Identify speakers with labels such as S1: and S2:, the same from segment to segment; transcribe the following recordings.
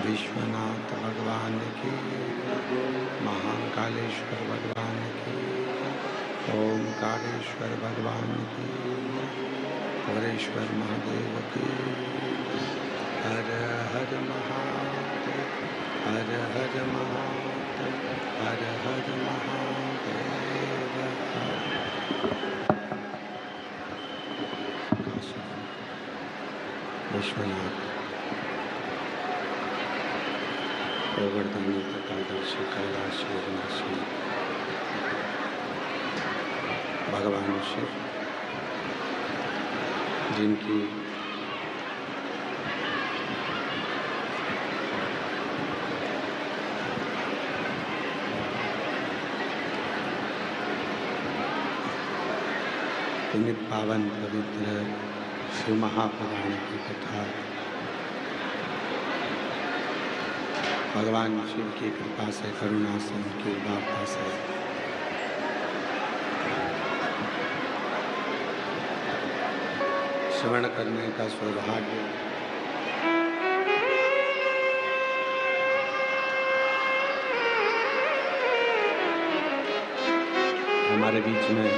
S1: विश्वनाथ भगवान की, महाकालेश्वर भगवान की, ओमकारेश्वर भगवान की, हरेश्वर महादेव की। हर हर महादेव, हर हर महादेव, हर हर महादेव। विश्वनाथ गोवर्धनी कपालदर्शी कैलाश विनाशी भगवान शिव, जिनकी पुनित पावन पवित्र शिव महापुराण की कथा भगवान शिव की कृपा से, करुणा से, उनकी उदारता से श्रवण करने का सौभाग्य हमारे बीच में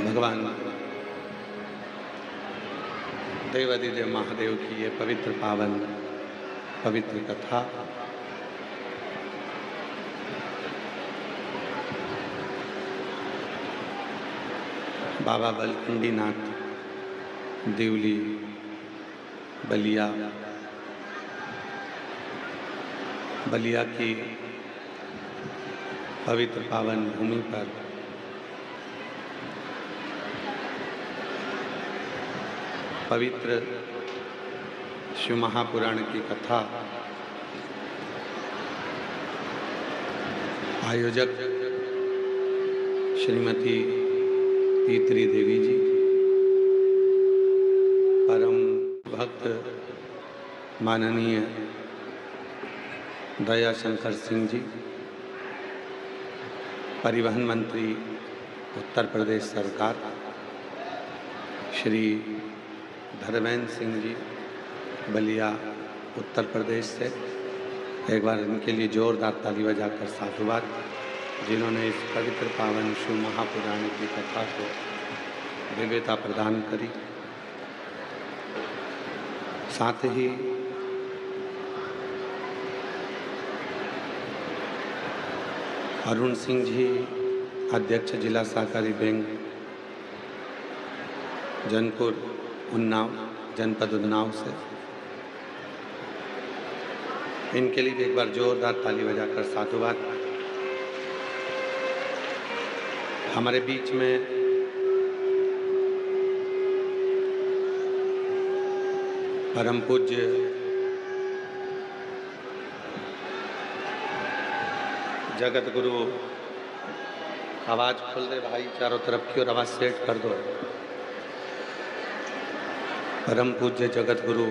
S1: भगवान देवादिदेव महादेव की ये पवित्र पावन पवित्र कथा बाबा बलखंडीनाथ देवली बलिया की पवित्र पावन भूमि पर पवित्र शिव महापुराण की कथा आयोजक श्रीमती पीतरी देवी जी, परम भक्त माननीय दयाशंकर सिंह जी, परिवहन मंत्री उत्तर प्रदेश सरकार श्री धर्मेंद्र सिंह जी बलिया उत्तर प्रदेश से, एक बार इनके लिए जोरदार ताली बजाकर साधुवाद, जिन्होंने इस पवित्र पावन शिव महापुराण की कथा को दिव्यता प्रदान करी। साथ ही अरुण सिंह जी, अध्यक्ष जिला सहकारी बैंक जनपुर उन्नाव, जनपद उन्नाव से, इनके लिए भी एक बार जोरदार ताली बजाकर साधुवाद। हमारे बीच में परम पूज्य जगत गुरु, आवाज खोल दे भाई चारों तरफ की और आवाज सेट कर दो। परम पूज्य जगत गुरु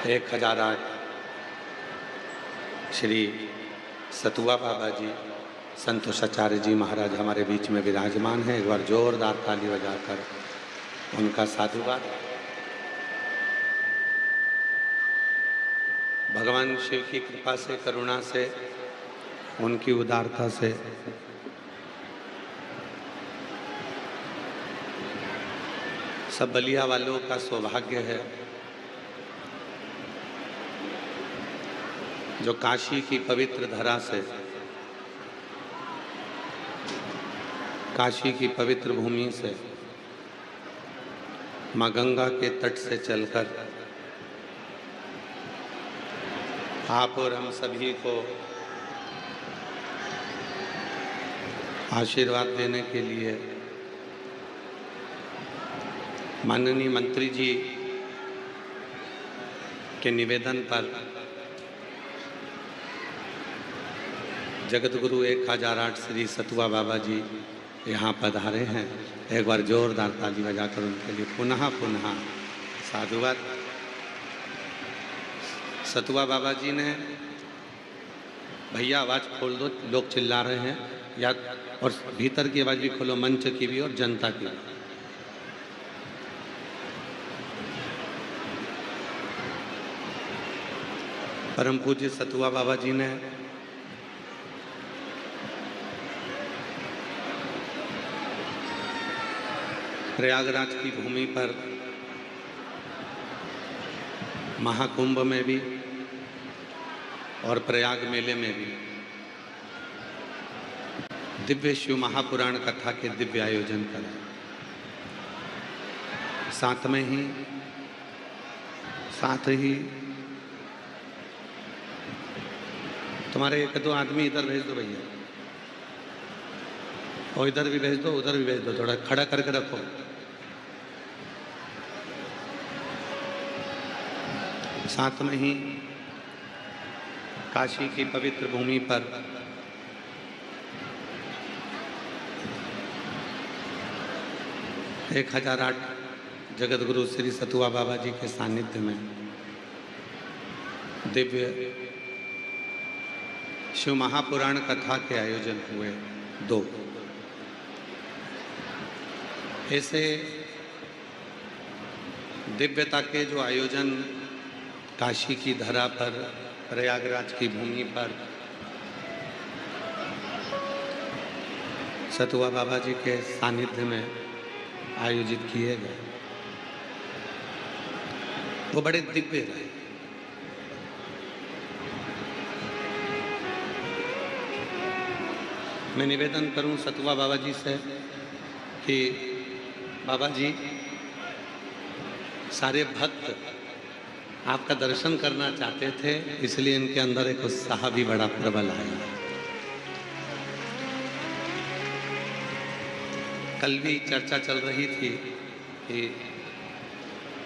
S1: 1008 श्री सतुआ बाबा जी, संतोषाचार्य जी महाराज हमारे बीच में विराजमान हैं। एक बार जोरदार ताली बजाकर उनका साधुवाद। भगवान शिव की कृपा से, करुणा से, उनकी उदारता से सब बलिया वालों का सौभाग्य है जो काशी की पवित्र धरा से, काशी की पवित्र भूमि से, माँ गंगा के तट से चलकर आप और हम सभी को आशीर्वाद देने के लिए माननीय मंत्री जी के निवेदन पर जगत गुरु 1008 श्री सतुआ बाबा जी यहाँ पधारे हैं। एक बार जोरदार ताली बजाकर उनके लिए पुनः पुनः साधुवाद। सतुआ बाबा जी ने, भैया आवाज़ खोल दो, लोग चिल्ला रहे हैं, या और भीतर की आवाज़ भी खोलो, मंच की भी और जनता की भी। परम पूज्य सतुआ बाबा जी ने प्रयागराज की भूमि पर महाकुंभ में भी और प्रयाग मेले में भी दिव्य शिव महापुराण कथा के दिव्य आयोजन करें। साथ ही तुम्हारे एक दो आदमी इधर भेज दो भैया, और इधर भी भेज दो, उधर भी भेज दो, थोड़ा खड़ा करके रखो। साथ में ही काशी की पवित्र भूमि पर एक 1008 जगत गुरु श्री सतुआ बाबा जी के सानिध्य में दिव्य शिव महापुराण कथा के आयोजन हुए 2। ऐसे दिव्यता के जो आयोजन काशी की धरा पर, प्रयागराज की भूमि पर सतुआ बाबा जी के सानिध्य में आयोजित किए गए, वो बड़े दिव्य रहे। मैं निवेदन करूं सतुआ बाबा जी से कि बाबा जी, सारे भक्त आपका दर्शन करना चाहते थे, इसलिए इनके अंदर एक उत्साह भी बड़ा प्रबल आया। कल भी चर्चा चल रही थी कि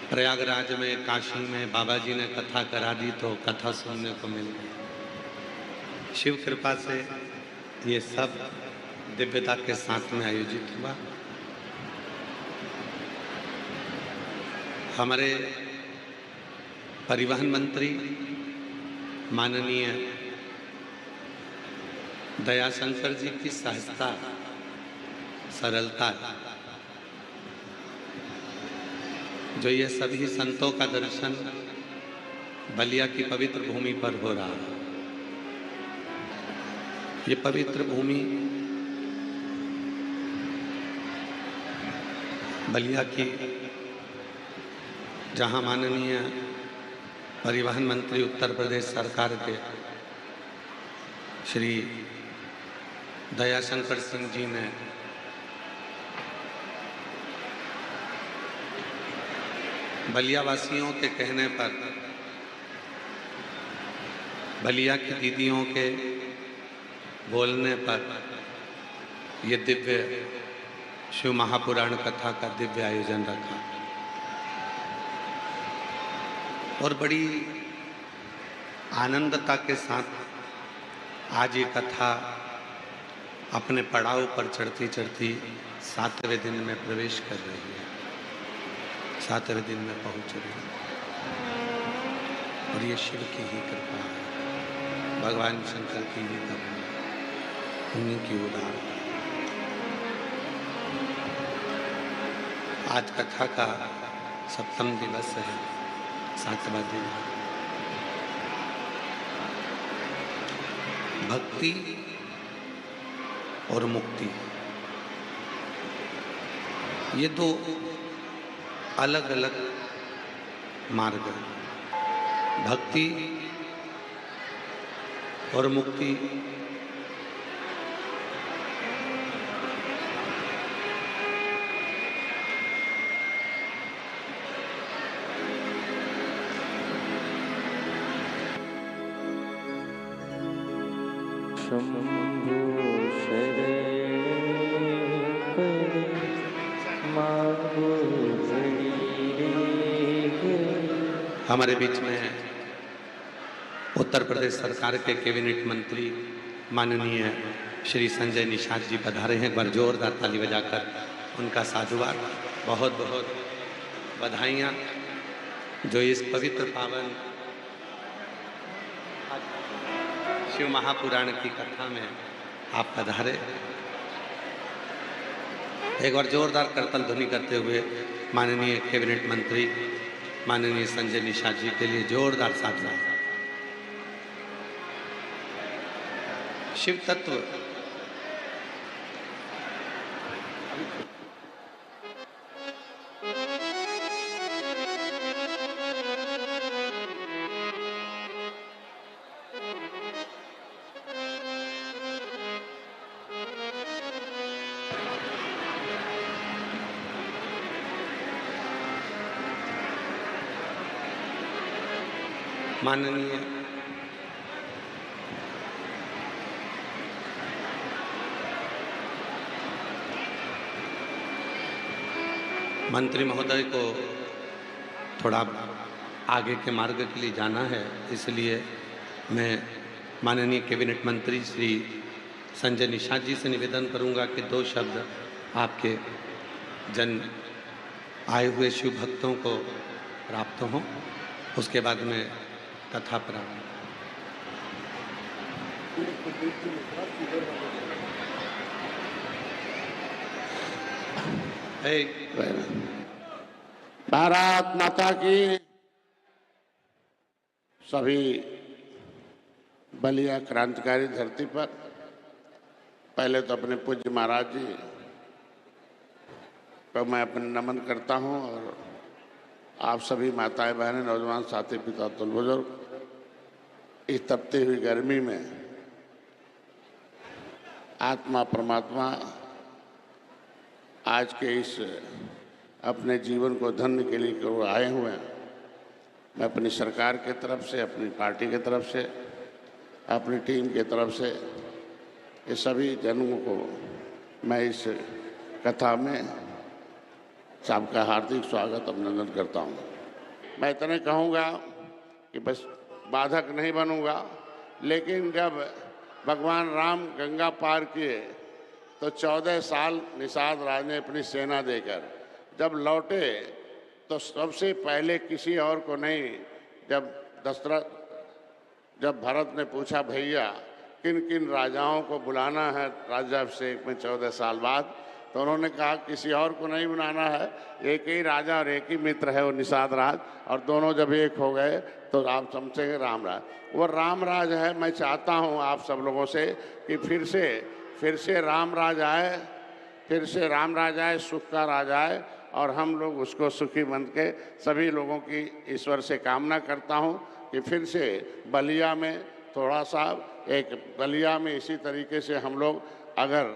S1: प्रयागराज में, काशी में बाबा जी ने कथा करा दी तो कथा सुनने को मिल गई। शिव कृपा से ये सब दिव्यता के साथ में आयोजित हुआ। हमारे परिवहन मंत्री माननीय दयाशंकर जी की सहजता, सरलता, जो ये सभी संतों का दर्शन बलिया की पवित्र भूमि पर हो रहा है। ये पवित्र भूमि बलिया की, जहाँ माननीय परिवहन मंत्री उत्तर प्रदेश सरकार के श्री दयाशंकर सिंह जी ने बलिया वासियों के कहने पर, बलिया की दीदियों के बोलने पर ये दिव्य शिव महापुराण कथा का दिव्य आयोजन रखा और बड़ी आनंदता के साथ आज ये कथा अपने पड़ाव पर चढ़ती चढ़ती 7वें दिन में प्रवेश कर रही है, 7वें दिन में पहुंच रही है। और ये शिव की ही कृपा है, भगवान शंकर की ही कृपा है, उन्हीं की उदार। आज कथा का 7वां दिवस है, 7वां दिन। भक्ति और मुक्ति, ये दो अलग अलग मार्ग हैं। भक्ति और मुक्ति
S2: शंभो शरण करे मागो
S1: हमारे बीच में उत्तर प्रदेश सरकार के कैबिनेट मंत्री माननीय श्री संजय निषाद जी पधारे हैं। एक बार जोरदार ताली बजाकर उनका साधुवाद, बहुत बहुत बधाइयाँ जो इस पवित्र पावन शिव महापुराण की कथा में आप पधारे। एक बार जोरदार करतल ध्वनि करते हुए माननीय कैबिनेट मंत्री माननीय संजय निषाद जी के लिए जोरदार साधुवाद। शिव तत्व माननीय मंत्री महोदय को थोड़ा आगे के मार्ग के लिए जाना है, इसलिए मैं माननीय कैबिनेट मंत्री श्री संजय निषाद जी से निवेदन करूंगा कि 2 शब्द आपके जन आए हुए शिव भक्तों को प्राप्त हों, उसके बाद में कथा प्रारंभ।
S3: भारत माता की। सभी बलिया क्रांतिकारी धरती पर पहले तो अपने पूज्य महाराज जी को मैं अपने नमन करता हूं और आप सभी माताएं बहनें नौजवान साथी पिता तुल बुजुर्ग इस तपती हुई गर्मी में आत्मा परमात्मा आज के इस अपने जीवन को धन्य के लिए को आए हुए हैं। मैं अपनी सरकार के तरफ से, अपनी पार्टी की तरफ से, अपनी टीम की तरफ से ये सभी जनों को मैं इस कथा में सबका हार्दिक स्वागत अभिनंदन करता हूँ। मैं इतने कहूँगा कि बस बाधक नहीं बनूँगा, लेकिन जब भगवान राम गंगा पार किए तो 14 साल निषाद राज ने अपनी सेना देकर जब लौटे तो सबसे पहले किसी और को नहीं, जब भरत ने पूछा भैया किन किन राजाओं को बुलाना है राज्याभिषेक में 14 साल बाद, तो उन्होंने कहा किसी और को नहीं बुलाना है, एक ही राजा और एक ही मित्र है वो निषाद राज, और दोनों जब एक हो गए तो आप समझेंगे राम राज। वो राम राज है। मैं चाहता हूँ आप सब लोगों से कि फिर से राम राज आए, फिर से राम राज आए, सुख का राज आए, और हम लोग उसको सुखी बन के सभी लोगों की ईश्वर से कामना करता हूँ कि फिर से बलिया में थोड़ा सा बलिया में इसी तरीके से हम लोग अगर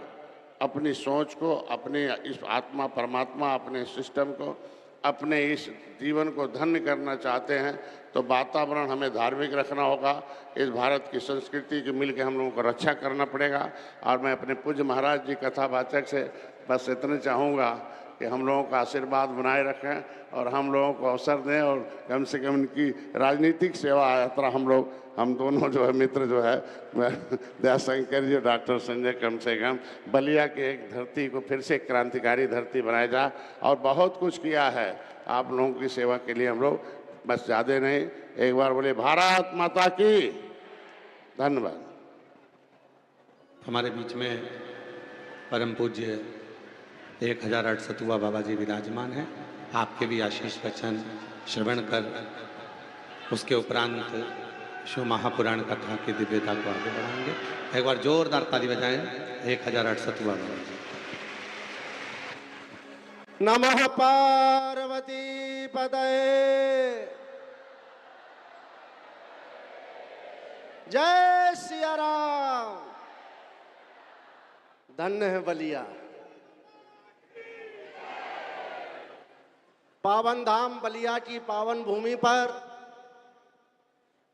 S3: अपनी सोच को, अपने इस आत्मा परमात्मा, अपने सिस्टम को, अपने इस जीवन को धन्य करना चाहते हैं तो वातावरण हमें धार्मिक रखना होगा। इस भारत की संस्कृति की मिल के हम लोगों को रक्षा करना पड़ेगा। और मैं अपने पूज्य महाराज जी कथावाचक से बस इतने चाहूँगा कि हम लोगों का आशीर्वाद बनाए रखें और हम लोगों को अवसर दें, और कम से कम इनकी राजनीतिक सेवा यात्रा हम दोनों जो है मित्र जो है दयाशंकर जी और डॉक्टर संजय कम से कम बलिया के एक धरती को फिर से क्रांतिकारी धरती बनाया जाए। और बहुत कुछ किया है आप लोगों की सेवा के लिए हम लोग, बस ज़्यादा नहीं। एक बार बोले भारत माता की। धन्यवाद।
S1: हमारे बीच में परम पूज्य 1008 सतुआ बाबा जी विराजमान हैं। आपके भी आशीष वचन श्रवण कर उसके उपरांत शिव महापुराण कथा की दिव्यता को आगे बढ़ाएंगे। एक बार जोरदार ताली बजाएं 1008 सतुआ बाबा जी।
S4: नमः पार्वती पतये। जय सिया राम। धन्य है बलिया। पावन धाम बलिया की पावन भूमि पर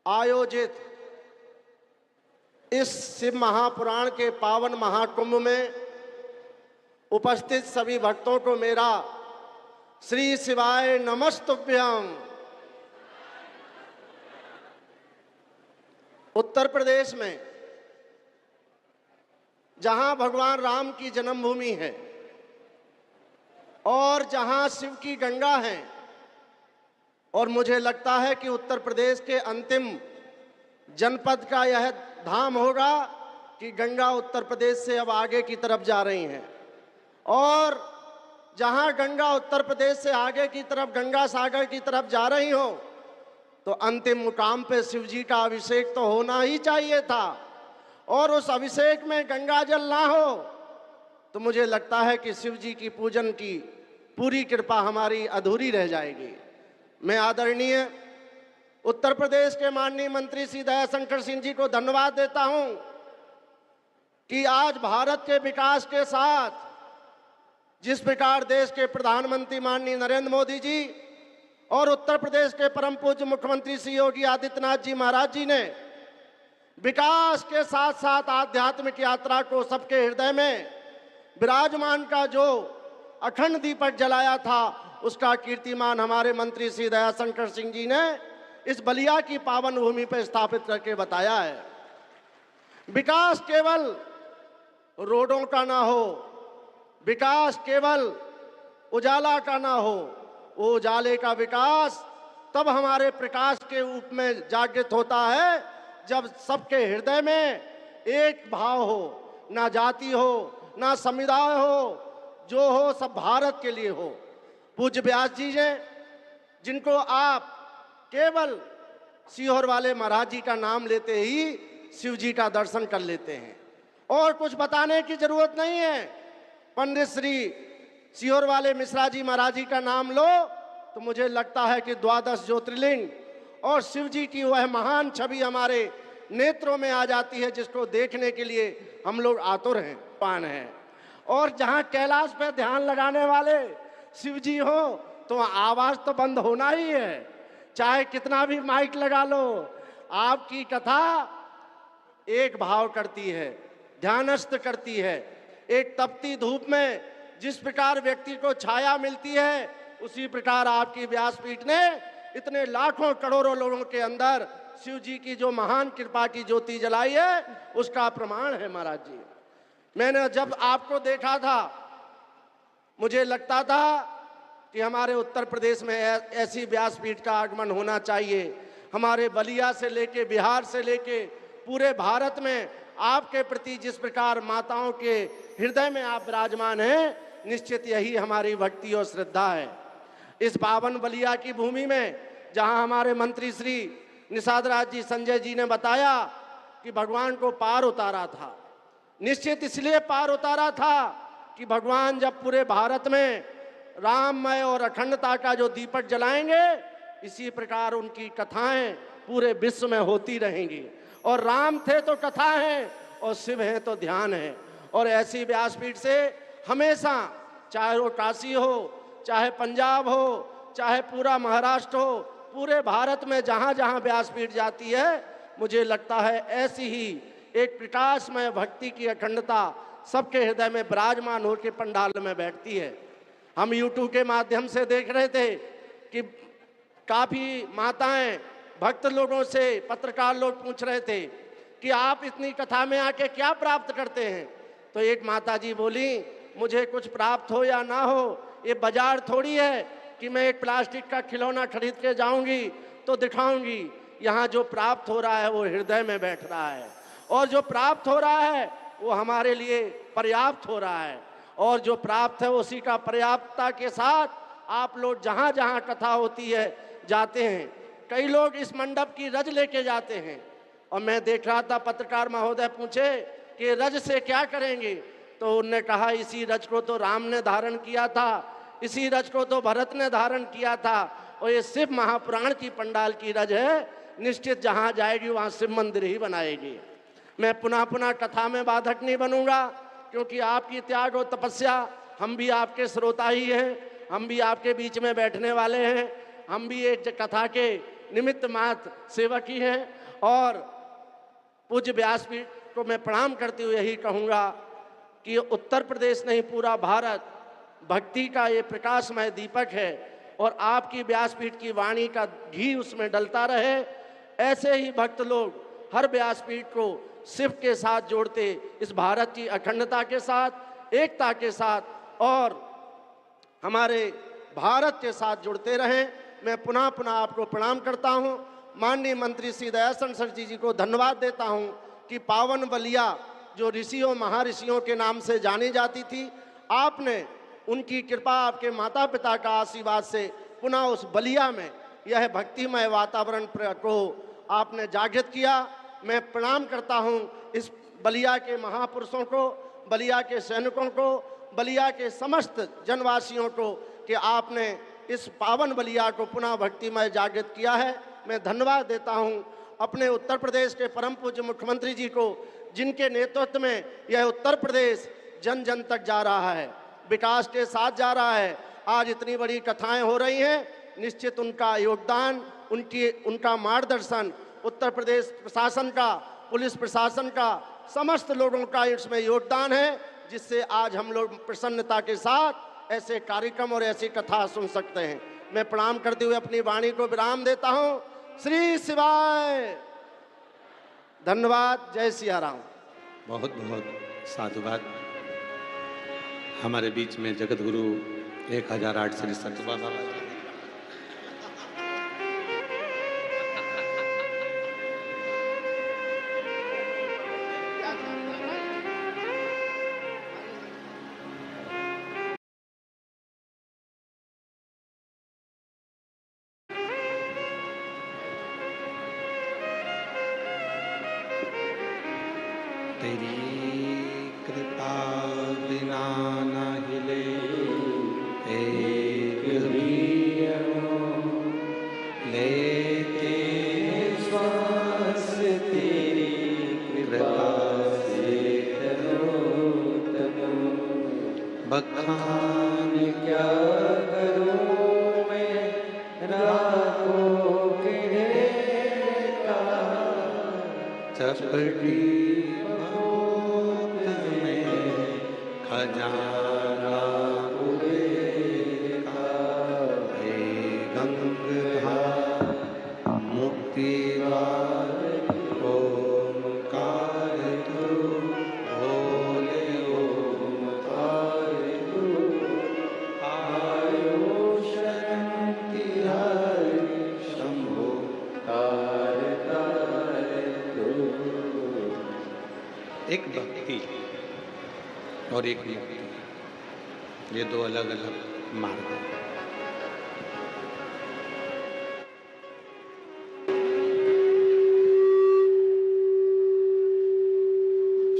S4: आयोजित इस शिव महापुराण के पावन महाकुंभ में उपस्थित सभी भक्तों को मेरा श्री शिवाय नमस्तुभ्यं। उत्तर प्रदेश में जहां भगवान राम की जन्मभूमि है और जहां शिव की गंगा है, और मुझे लगता है कि उत्तर प्रदेश के अंतिम जनपद का यह धाम होगा कि गंगा उत्तर प्रदेश से अब आगे की तरफ जा रही हैं, और जहां गंगा उत्तर प्रदेश से आगे की तरफ गंगा सागर की तरफ जा रही हो, तो अंतिम मुकाम पे शिव जी का अभिषेक तो होना ही चाहिए था। और उस अभिषेक में गंगा जल ना हो तो मुझे लगता है कि शिव जी की पूजन की पूरी कृपा हमारी अधूरी रह जाएगी। मैं आदरणीय उत्तर प्रदेश के माननीय मंत्री श्री दयाशंकर सिंह जी को धन्यवाद देता हूं कि आज भारत के विकास के साथ जिस प्रकार देश के प्रधानमंत्री माननीय नरेंद्र मोदी जी और उत्तर प्रदेश के परम पूज्य मुख्यमंत्री श्री योगी आदित्यनाथ जी महाराज जी ने विकास के साथ साथ आध्यात्मिक यात्रा को सबके हृदय में विराजमान का जो अखंड दीपक जलाया था, उसका कीर्तिमान हमारे मंत्री श्री दयाशंकर सिंह जी ने इस बलिया की पावन भूमि पर स्थापित करके बताया है। विकास केवल रोडों का ना हो, विकास केवल उजाला का ना हो, वो उजाले का विकास तब हमारे प्रकाश के रूप में जागृत होता है जब सबके हृदय में एक भाव हो, ना जाति हो, ना समुदाय हो, जो हो सब भारत के लिए हो। पूज्य व्यास जी ने, जिनको आप केवल सीहोर वाले महाराज जी का नाम लेते ही शिव जी का दर्शन कर लेते हैं और कुछ बताने की जरूरत नहीं है। पंडित श्री सीहोर वाले मिश्रा जी महाराज जी का नाम लो तो मुझे लगता है कि 12 ज्योतिर्लिंग और शिव जी की वह महान छवि हमारे नेत्रों में आ जाती है, जिसको देखने के लिए हम लोग आतुर हैं, पान हैं। और जहाँ कैलाश पे ध्यान लगाने वाले शिव जी हो तो आवाज तो बंद होना ही है, चाहे कितना भी माइक लगा लो। आपकी कथा एक भाव करती है, ध्यानस्थ करती है। एक तपती धूप में जिस प्रकार व्यक्ति को छाया मिलती है, उसी प्रकार आपकी व्यासपीठ ने इतने लाखों करोड़ों लोगों के अंदर शिव जी की जो महान कृपा की ज्योति जलाई है, उसका प्रमाण है महाराज जी। मैंने जब आपको देखा था मुझे लगता था कि हमारे उत्तर प्रदेश में ऐसी व्यासपीठ का आगमन होना चाहिए। हमारे बलिया से लेके बिहार से लेके पूरे भारत में आपके प्रति जिस प्रकार माताओं के हृदय में आप विराजमान हैं, निश्चित यही हमारी भक्ति और श्रद्धा है। इस पावन बलिया की भूमि में जहां हमारे मंत्री श्री निषाद राज जी संजय जी ने बताया कि भगवान को पार उतारा था, निश्चित इसलिए पार उतारा था कि भगवान जब पूरे भारत में राममय और अखंडता का जो दीपक जलाएंगे, इसी प्रकार उनकी कथाएं पूरे विश्व में होती रहेंगी। और राम थे तो कथा है और शिव है तो ध्यान है। और ऐसी व्यासपीठ से हमेशा, चाहे वो काशी हो, चाहे पंजाब हो, चाहे पूरा महाराष्ट्र हो, पूरे भारत में जहाँ जहाँ व्यासपीठ जाती है, मुझे लगता है ऐसी ही एक प्रकाशमय भक्ति की अखंडता सबके हृदय में विराजमान होकर पंडाल में बैठती है। हम YouTube के माध्यम से देख रहे थे कि काफ़ी माताएं भक्त लोगों से, पत्रकार लोग पूछ रहे थे कि आप इतनी कथा में आके क्या प्राप्त करते हैं। तो एक माता जी बोली, मुझे कुछ प्राप्त हो या ना हो, ये बाजार थोड़ी है कि मैं एक प्लास्टिक का खिलौना खरीद के जाऊंगी तो दिखाऊंगी। यहाँ जो प्राप्त हो रहा है वो हृदय में बैठ रहा है, और जो प्राप्त हो रहा है वो हमारे लिए पर्याप्त हो रहा है। और जो प्राप्त है उसी का पर्याप्तता के साथ आप लोग जहाँ जहाँ कथा होती है जाते हैं। कई लोग इस मंडप की रज लेके जाते हैं, और मैं देख रहा था पत्रकार महोदय पूछे कि रज से क्या करेंगे, तो उन्होंने कहा इसी रज को तो राम ने धारण किया था, इसी रज को तो भरत ने धारण किया था, और ये शिव महापुराण की पंडाल की रज है, निश्चित जहाँ जाएगी वहाँ शिव मंदिर ही बनाएगी। मैं पुनः पुनः कथा में बाधक नहीं बनूंगा, क्योंकि आपकी त्याग और तपस्या, हम भी आपके श्रोता ही हैं, हम भी आपके बीच में बैठने वाले हैं, हम भी एक कथा के निमित्त मात्र सेवक ही हैं। और पूज्य व्यासपीठ को मैं प्रणाम करते हुए यही कहूँगा कि उत्तर प्रदेश नहीं, पूरा भारत भक्ति का ये प्रकाशमय दीपक है, और आपकी व्यासपीठ की वाणी का घी उसमें डलता रहे। ऐसे ही भक्त लोग हर व्यासपीठ को शिव के साथ जोड़ते, इस भारत की अखंडता के साथ, एकता के साथ और हमारे भारत के साथ जुड़ते रहें। मैं पुनः पुनः आपको प्रणाम करता हूं। माननीय मंत्री श्री दयाशंकर सर जी को धन्यवाद देता हूं कि पावन बलिया जो ऋषियों महर्षियों के नाम से जानी जाती थी, आपने उनकी कृपा, आपके माता पिता का आशीर्वाद से पुनः उस बलिया में यह भक्तिमय वातावरण को आपने जागृत किया। मैं प्रणाम करता हूं इस बलिया के महापुरुषों को, बलिया के सैनिकों को, बलिया के समस्त जनवासियों को कि आपने इस पावन बलिया को पुनः भक्तिमय जागृत किया है। मैं धन्यवाद देता हूं अपने उत्तर प्रदेश के परम पूज्य मुख्यमंत्री जी को, जिनके नेतृत्व में यह उत्तर प्रदेश जन जन तक जा रहा है, विकास के साथ जा रहा है। आज इतनी बड़ी कथाएं हो रही हैं, निश्चित उनका योगदान, उनका मार्गदर्शन उत्तर प्रदेश प्रशासन का, पुलिस प्रशासन का, समस्त लोगों का इसमें योगदान है, जिससे आज हम लोग प्रसन्नता के साथ ऐसे कार्यक्रम और ऐसी कथा सुन सकते हैं। मैं प्रणाम करते हुए अपनी वाणी को विराम देता हूं। श्री शिवाय। धन्यवाद। जय सिया राम।
S1: बहुत बहुत साधुवाद। हमारे बीच में जगत गुरु 1008 श्री संत बाबा तेरी कृपा बिना न हिले एक भी लेते
S2: श्वास तेरी कृपा से तनो
S1: बखान
S2: क्या करूं मैं रातों के का
S1: चपटी खजाना मुक्ति ओमकार तू भोले ओमकार तू आयो शरण तिहारी शंभो तार तार तू। एक भक्ति और एक मुक्ति, ये दो अलग अलग मार्ग हैं।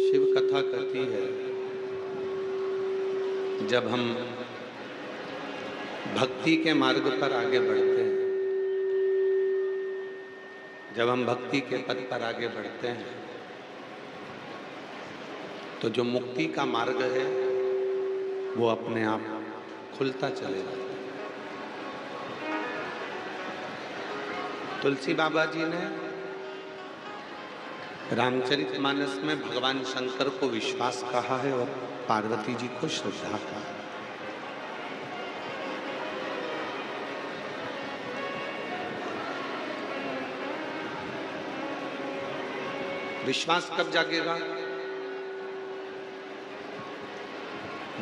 S1: शिव कथा कहती है, जब हम भक्ति के मार्ग पर आगे बढ़ते हैं, जब हम भक्ति के पथ पर आगे बढ़ते हैं, तो जो मुक्ति का मार्ग है वो अपने आप खुलता चलेगा। तुलसी बाबा जी ने रामचरितमानस में भगवान शंकर को विश्वास कहा है और पार्वती जी को श्रद्धा कहा है। विश्वास कब जागेगा?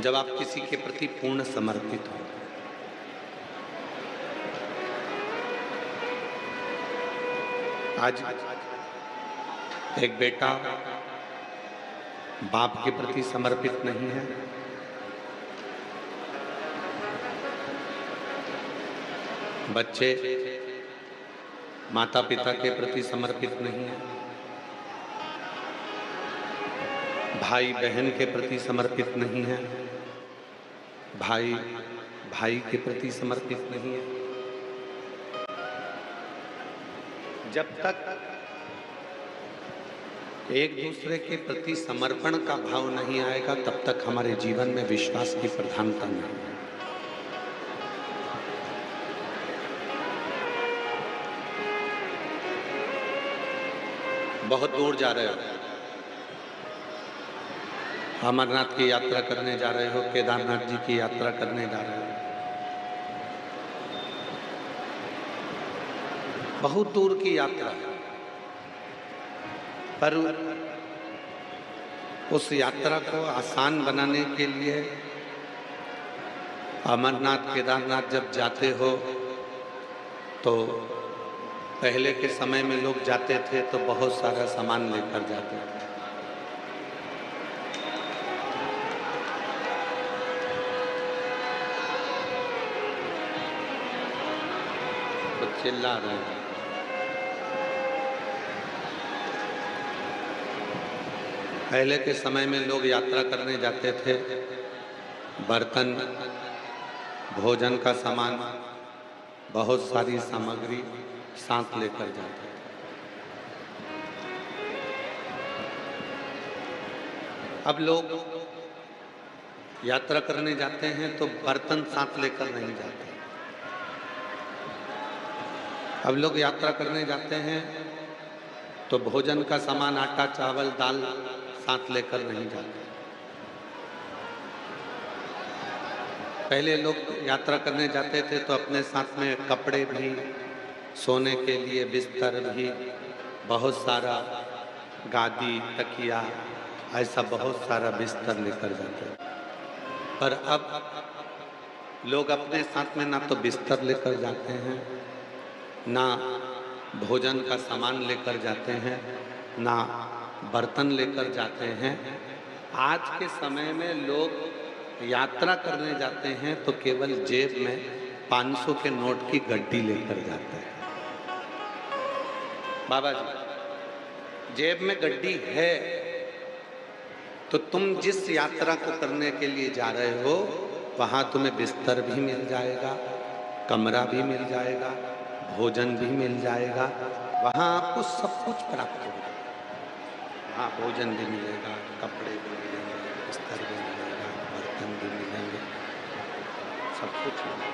S1: जब आप किसी के प्रति पूर्ण समर्पित हो। आज एक बेटा बाप के प्रति समर्पित नहीं है, बच्चे माता पिता के प्रति समर्पित नहीं है, भाई बहन के प्रति समर्पित नहीं है, भाई भाई के प्रति समर्पित नहीं है। जब तक एक दूसरे के प्रति समर्पण का भाव नहीं आएगा तब तक हमारे जीवन में विश्वास की प्रधानता नहीं है। बहुत दूर जा रहे हो, अमरनाथ की यात्रा करने जा रहे हो, केदारनाथ जी की यात्रा करने जा रहे हो, बहुत दूर की यात्रा, पर उस यात्रा को आसान बनाने के लिए अमरनाथ केदारनाथ जब जाते हो तो पहले के समय में लोग जाते थे तो बहुत सारा सामान लेकर जाते थे। तो चिल्ला रहे हैं। पहले के समय में लोग यात्रा करने जाते थे, बर्तन, भोजन का सामान, बहुत सारी सामग्री साथ लेकर जाते थे। अब लोग यात्रा करने जाते हैं तो बर्तन साथ लेकर नहीं जाते। अब लोग यात्रा करने जाते हैं तो भोजन का सामान, आटा, चावल, दाल साथ लेकर नहीं जाते। पहले लोग यात्रा करने जाते थे तो अपने साथ में कपड़े भी, सोने के लिए बिस्तर भी, बहुत सारा गादी, तकिया, ऐसा बहुत सारा बिस्तर लेकर जाते। पर अब लोग अपने साथ में ना तो बिस्तर लेकर जाते हैं, ना भोजन का सामान लेकर जाते हैं, ना बर्तन लेकर जाते हैं। आज के समय में लोग यात्रा करने जाते हैं तो केवल जेब में 500 के नोट की गड्डी लेकर जाते हैं। बाबा जी, जेब में गड्डी है तो तुम जिस यात्रा को करने के लिए जा रहे हो वहाँ तुम्हें बिस्तर भी मिल जाएगा, कमरा भी मिल जाएगा, भोजन भी मिल जाएगा, वहाँ आपको सब कुछ प्राप्त होगा। वहाँ भोजन भी मिलेगा, कपड़े भी मिलेंगे, बिस्तर भी मिलेगा, बर्तन भी मिलेंगे, सब कुछ मिलेगा,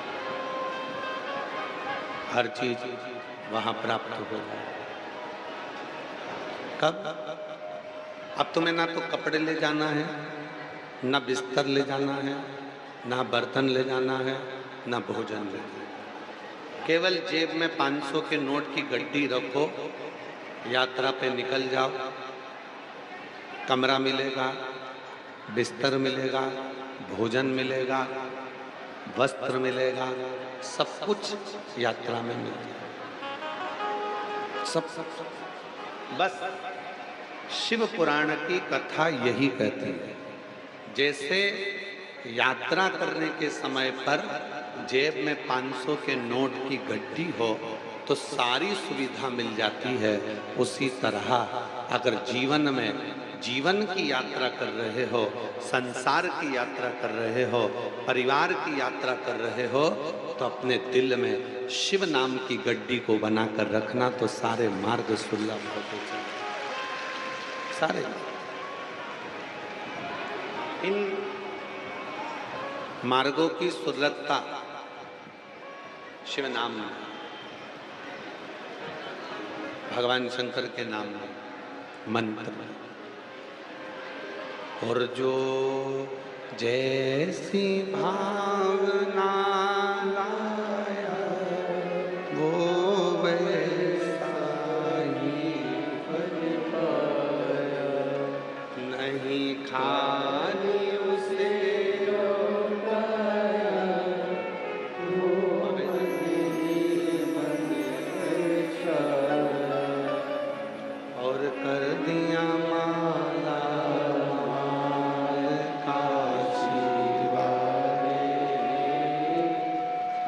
S1: हर चीज वहाँ प्राप्त होगा। कब? अब तुम्हें ना तो कपड़े ले जाना है, ना बिस्तर ले जाना है, ना बर्तन ले जाना है, ना भोजन ले जाना है। केवल जेब में 500 के नोट की गड्डी रखो, यात्रा पे निकल जाओ, कमरा मिलेगा, बिस्तर मिलेगा, भोजन मिलेगा, वस्त्र मिलेगा, सब कुछ यात्रा में मिलेगा। सब बस शिव पुराण की कथा यही कहती है। जैसे यात्रा करने के समय पर जेब में 500 के नोट की गड्डी हो तो सारी सुविधा मिल जाती है, उसी तरह अगर जीवन में जीवन की यात्रा कर रहे हो, संसार की यात्रा कर रहे हो, परिवार की यात्रा कर रहे हो, तो अपने दिल में शिव नाम की गड्डी को बनाकर रखना, तो सारे मार्ग सुलभ होते चले। सारे इन मार्गों की सुलभता शिव नाम में, भगवान शंकर के नाम में, मंत्र में। और जो जैसी भावना लाया वो वैसा ही फल पाया, नहीं खाली उसे लौटाया, वो और कर दिया माला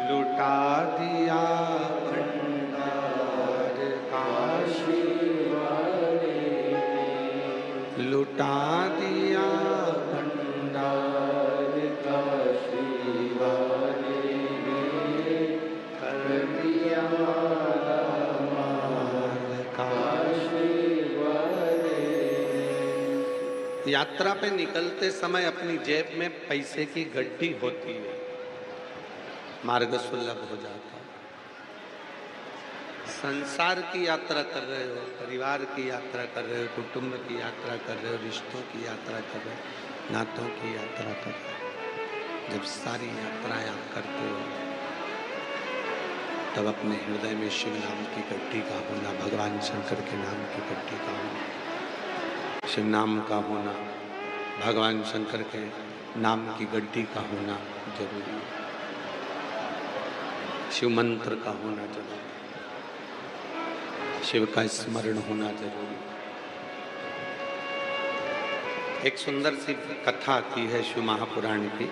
S1: लुटा दिया भंडार काशी वाले, लुटा दिया भंडार काशी वाले, कर दिया माला माल काशी वाले। यात्रा पे निकलते समय अपनी जेब में पैसे की गड्डी होती है, मार्ग सुलभ हो जाता है। संसार की यात्रा कर रहे हो, परिवार की यात्रा कर रहे हो, कुटुंब की यात्रा कर रहे हो, रिश्तों की यात्रा कर रहे हो, नातों की यात्रा कर रहे हो। जब सारी यात्राएं आप करते हो तब अपने हृदय में शिव नाम की गड्डी का होना, भगवान शंकर के नाम की गड्डी का होना, शिव नाम का होना, भगवान शंकर के नाम की गड्डी का होना जरूरी है। शिव मंत्र का होना जरूरी है, शिव का स्मरण होना जरूरी है। एक सुंदर सी कथा आती है शिव महापुराण की,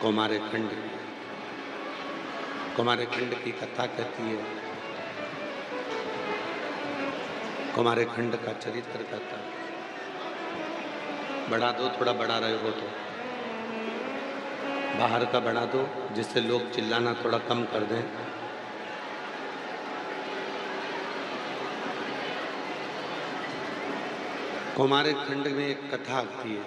S1: कौमार खंड की। कौमार खंड की कथा कहती है, कौमार खंड का चरित्र कहता है। बढ़ा दो, थोड़ा बढ़ा रहे हो तो बाहर का बढ़ा दो, जिससे लोग चिल्लाना थोड़ा कम कर दें। कौमार खंड में एक कथा आती है।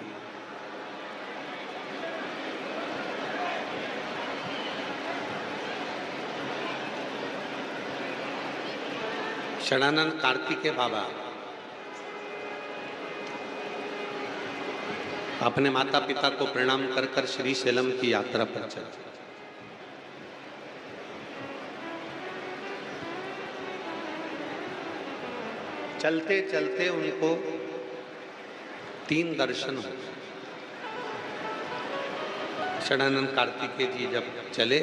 S1: षडानंद कार्तिकेय बाबा अपने माता पिता को प्रणाम कर कर श्री शैलम की यात्रा पर चले। चलते चलते उनको 3 दर्शन हुए। षडानंद कार्तिकेय जी जब चले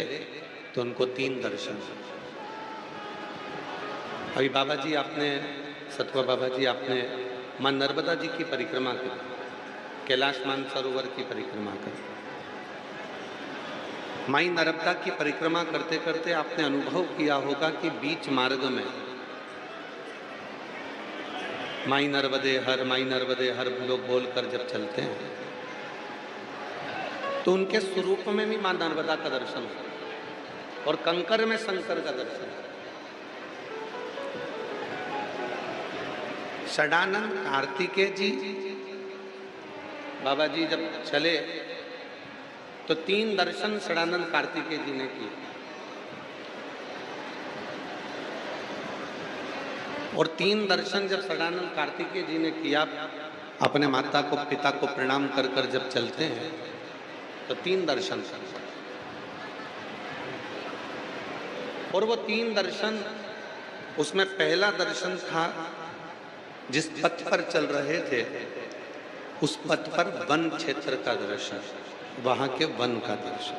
S1: तो उनको 3 दर्शन हुए। अभी बाबा जी आपने, सतवा बाबा जी आपने मां नर्मदा जी की परिक्रमा की, कैलाश मानसरोवर की परिक्रमा कर। माई नर्मदा की परिक्रमा करते करते आपने अनुभव किया होगा कि बीच मार्ग में माई नर्मदे हर लोग बोलकर जब चलते हैं तो उनके स्वरूप में भी मां नर्मदा का दर्शन होता और कंकर में शंकर का दर्शन होता। षडानंद कार्तिकेय जी बाबा जी जब चले तो 3 दर्शन षडानंद कार्तिकेय जी ने किए और 3 दर्शन जब षडानंद कार्तिकेय जी ने किया, अपने माता को पिता को प्रणाम कर कर जब चलते हैं तो 3 दर्शन और वो 3 दर्शन, उसमें पहला दर्शन था जिस पथ पर चल रहे थे उस पथ पर वन क्षेत्र का दर्शन, वहां के वन का दर्शन।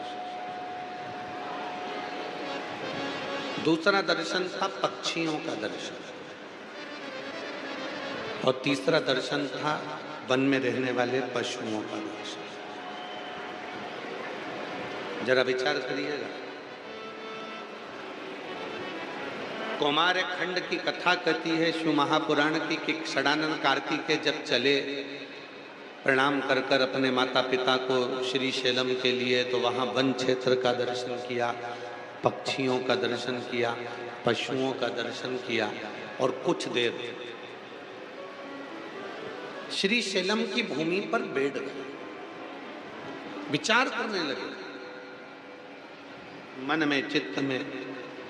S1: दूसरा दर्शन था पक्षियों का दर्शन और तीसरा दर्शन था वन में रहने वाले पशुओं का दर्शन। जरा विचार करिएगा। कौमार खंड की कथा कहती है शिव महापुराण की कि षडानंद कार्तिकेय जब चले प्रणाम कर कर अपने माता पिता को श्री शैलम के लिए, तो वहाँ वन क्षेत्र का दर्शन किया, पक्षियों का दर्शन किया, पशुओं का दर्शन किया और कुछ देर श्री शैलम की भूमि पर बैठ गए, विचार करने लगे। मन में, चित्त में,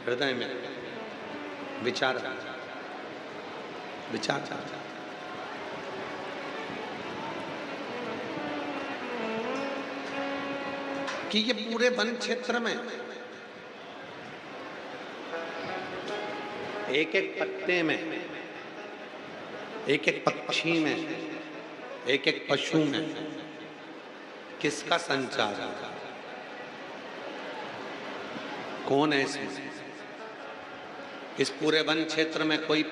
S1: हृदय में विचार कि ये पूरे वन क्षेत्र में एक एक पत्ते में, एक एक पक्षी में, एक एक पशु में किसका संचार है? कौन है इसमें? इस पूरे वन क्षेत्र में कोई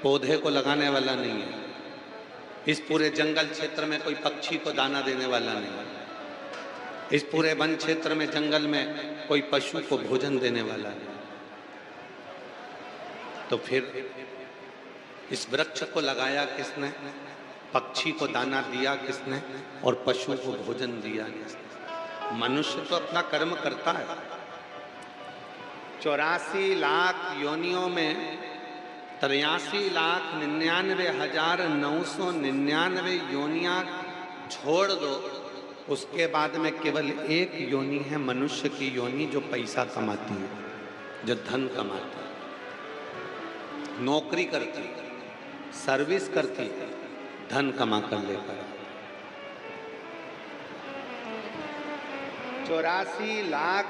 S1: पौधे को लगाने वाला नहीं है। इस पूरे जंगल क्षेत्र में कोई पक्षी को दाना देने वाला नहीं है। इस पूरे वन क्षेत्र में, जंगल में कोई पशु को भोजन देने वाला नहीं। तो फिर इस वृक्ष को लगाया किसने? पक्षी को दाना दिया किसने? और पशु को भोजन दिया किसने? मनुष्य तो अपना कर्म करता है। 84 लाख योनियों में 83,99,999 योनियां छोड़ दो, उसके बाद में केवल एक योनि है मनुष्य की योनि जो पैसा कमाती है, जो धन कमाती है, नौकरी करती है, सर्विस करती है, धन कमा कर लेकर। 84 लाख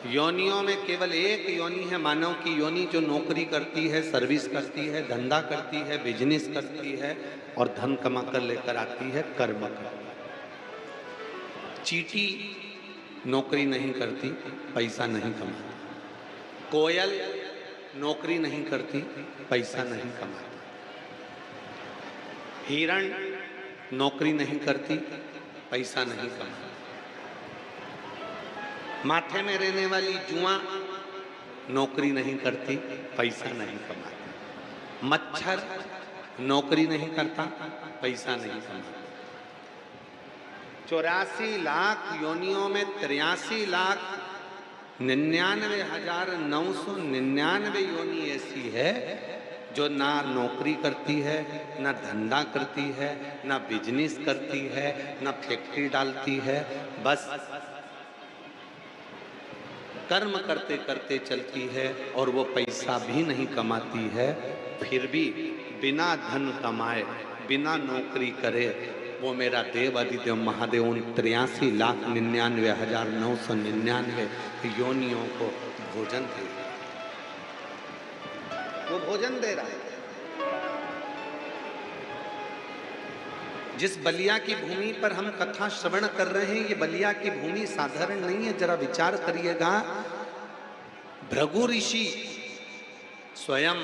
S1: योनियों में केवल एक योनि है मानव की योनि जो नौकरी करती है, सर्विस करती है, धंधा करती है, बिजनेस करती है और धन कमा कर लेकर आती है, कर्म कर। चींटी नौकरी नहीं करती, पैसा नहीं कमाती। कोयल नौकरी नहीं करती, पैसा नहीं कमाती। हिरण नौकरी नहीं करती, पैसा नहीं कमाती। माथे में रहने वाली जुआ नौकरी नहीं करती, पैसा नहीं कमाती। मच्छर नौकरी नहीं करता, पैसा नहीं कमाता। 84 लाख योनियों में 83,99,999 योनि ऐसी है जो ना नौकरी करती है, ना धंधा करती है, ना बिजनेस करती है, ना फैक्ट्री डालती है, बस कर्म करते करते चलती है और वो पैसा भी नहीं कमाती है। फिर भी बिना धन कमाए, बिना नौकरी करे वो मेरा देव आदिदेव महादेव उन 83,99,999 योनियों को भोजन दे रहा है। वो भोजन दे रहा है। जिस बलिया की भूमि पर हम कथा श्रवण कर रहे हैं, ये बलिया की भूमि साधारण नहीं है। जरा विचार करिएगा, भृगु ऋषि स्वयं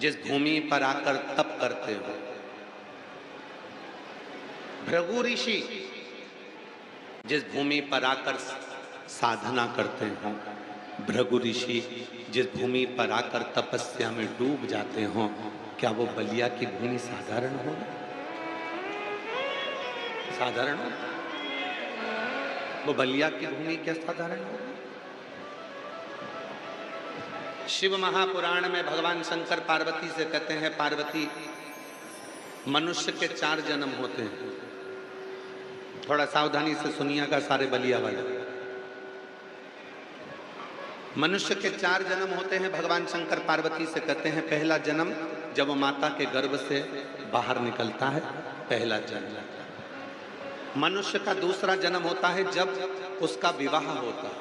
S1: जिस भूमि पर आकर तप करते हो, भृगु ऋषि जिस भूमि पर आकर साधना करते हो, भृगु ऋषि जिस भूमि पर आकर तपस्या में डूब जाते हो, क्या वो बलिया की भूमि साधारण होगी? साधारण हो? वो बलिया की भूमि क्या साधारण होगी? शिव महापुराण में भगवान शंकर पार्वती से कहते हैं, पार्वती मनुष्य के 4 जन्म होते हैं। थोड़ा सावधानी से सुनिएगा सारे बलिया वाले। मनुष्य के 4 जन्म होते हैं। भगवान शंकर पार्वती से कहते हैं, पहला जन्म जब वो माता के गर्भ से बाहर निकलता है, पहला जन्म। मनुष्य का दूसरा जन्म होता है जब उसका विवाह होता है।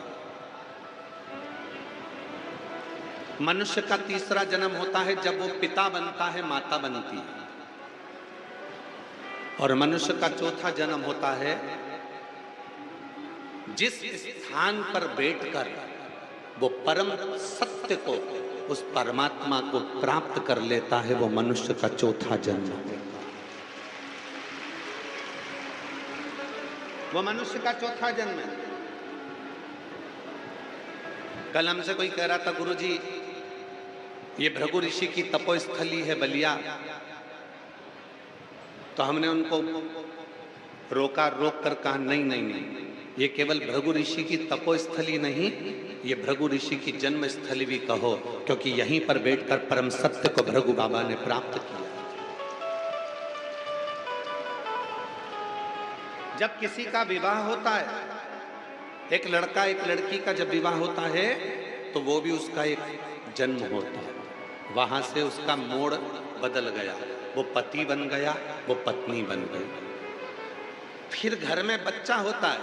S1: मनुष्य का तीसरा जन्म होता है जब वो पिता बनता है, माता बनती है। और मनुष्य का चौथा जन्म होता है जिस स्थान पर बैठकर वो परम सत्य को, उस परमात्मा को प्राप्त कर लेता है, वो मनुष्य का चौथा जन्म है। वो मनुष्य का चौथा जन्म है। कल हमसे कोई कह रहा था, गुरुजी ये भृगु ऋषि की तपोस्थली है बलिया, तो हमने उनको रोक कर कहा नहीं नहीं नहीं, ये केवल भृगु ऋषि की तपोस्थली नहीं, ये भृगु ऋषि की जन्म स्थली भी कहो, क्योंकि यहीं पर बैठकर परम सत्य को भृगु बाबा ने प्राप्त किया। जब किसी का विवाह होता है, एक लड़का एक लड़की का जब विवाह होता है, तो वो भी उसका एक जन्म होता है। वहां से उसका मोड़ बदल गया, वो पति बन गया, वो पत्नी बन गई। फिर घर में बच्चा होता है,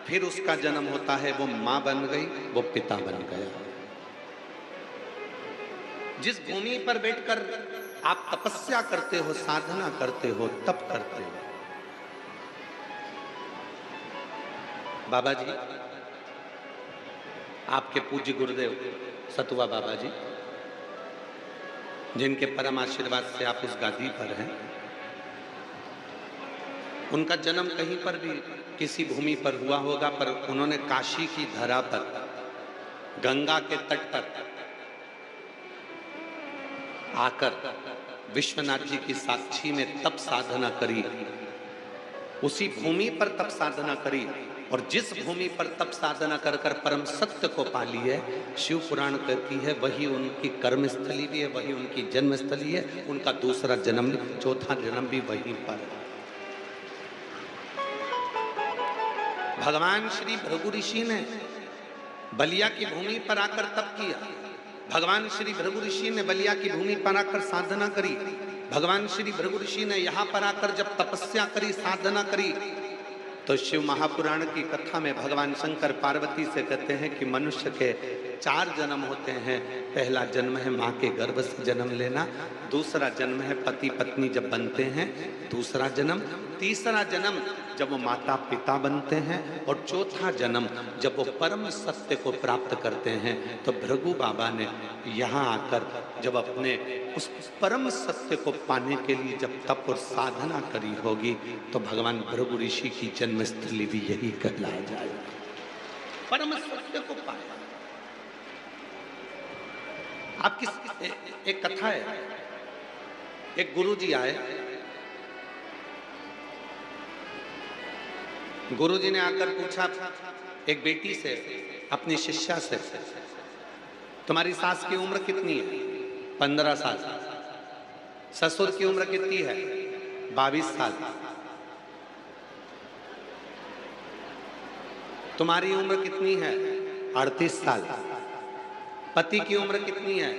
S1: फिर उसका जन्म होता है, वो माँ बन गई, वो पिता बन गया। जिस भूमि पर बैठकर आप तपस्या करते हो, साधना करते हो, तप करते हो, बाबा जी, आपके पूज्य गुरुदेव सतुआ बाबा जी, जिनके परम आशीर्वाद से आप उस गादी पर हैं, उनका जन्म कहीं पर भी किसी भूमि पर हुआ होगा, पर उन्होंने काशी की धरा पर, गंगा के तट पर आकर विश्वनाथ जी की साक्षी में तप साधना करी, उसी भूमि पर तप साधना करी और जिस भूमि पर तप साधना कर कर परम सत्य को पा लिए, शिव पुराण कहती है वही उनकी कर्म स्थली भी है, वही उनकी जन्म स्थली है, उनका दूसरा जन्म, चौथा जन्म भी वहीं पर है। भगवान श्री भृगु ऋषि ने बलिया की भूमि पर आकर तप किया, भगवान श्री भृगु ऋषि ने बलिया की भूमि पर आकर साधना करी, भगवान श्री भृगु ऋषि ने यहाँ पर आकर जब तपस्या करी, साधना करी, तो शिव महापुराण की कथा में भगवान शंकर पार्वती से कहते हैं कि मनुष्य के 4 जन्म होते हैं। पहला जन्म है माँ के गर्भ से जन्म लेना, दूसरा जन्म है पति पत्नी जब बनते हैं, दूसरा जन्म, तीसरा जन्म जब वो माता पिता बनते हैं, और चौथा जन्म जब वो परम सत्य को प्राप्त करते हैं। तो भृगु बाबा ने यहाँ आकर जब अपने उस परम सत्य को पाने के लिए जब तप और साधना करी होगी, तो भगवान भृगु ऋषि की जन्मस्थली भी यही कहलाया जाएगा, परम सत्य को पाया। आप किस एक कथा है, एक गुरुजी आए, गुरुजी ने आकर पूछा एक बेटी से, अपनी शिष्या से, तुम्हारी सास की उम्र कितनी है? 15 साल। ससुर की उम्र कितनी है? 22 साल। तुम्हारी उम्र कितनी है? 38 साल। पति की उम्र कितनी है?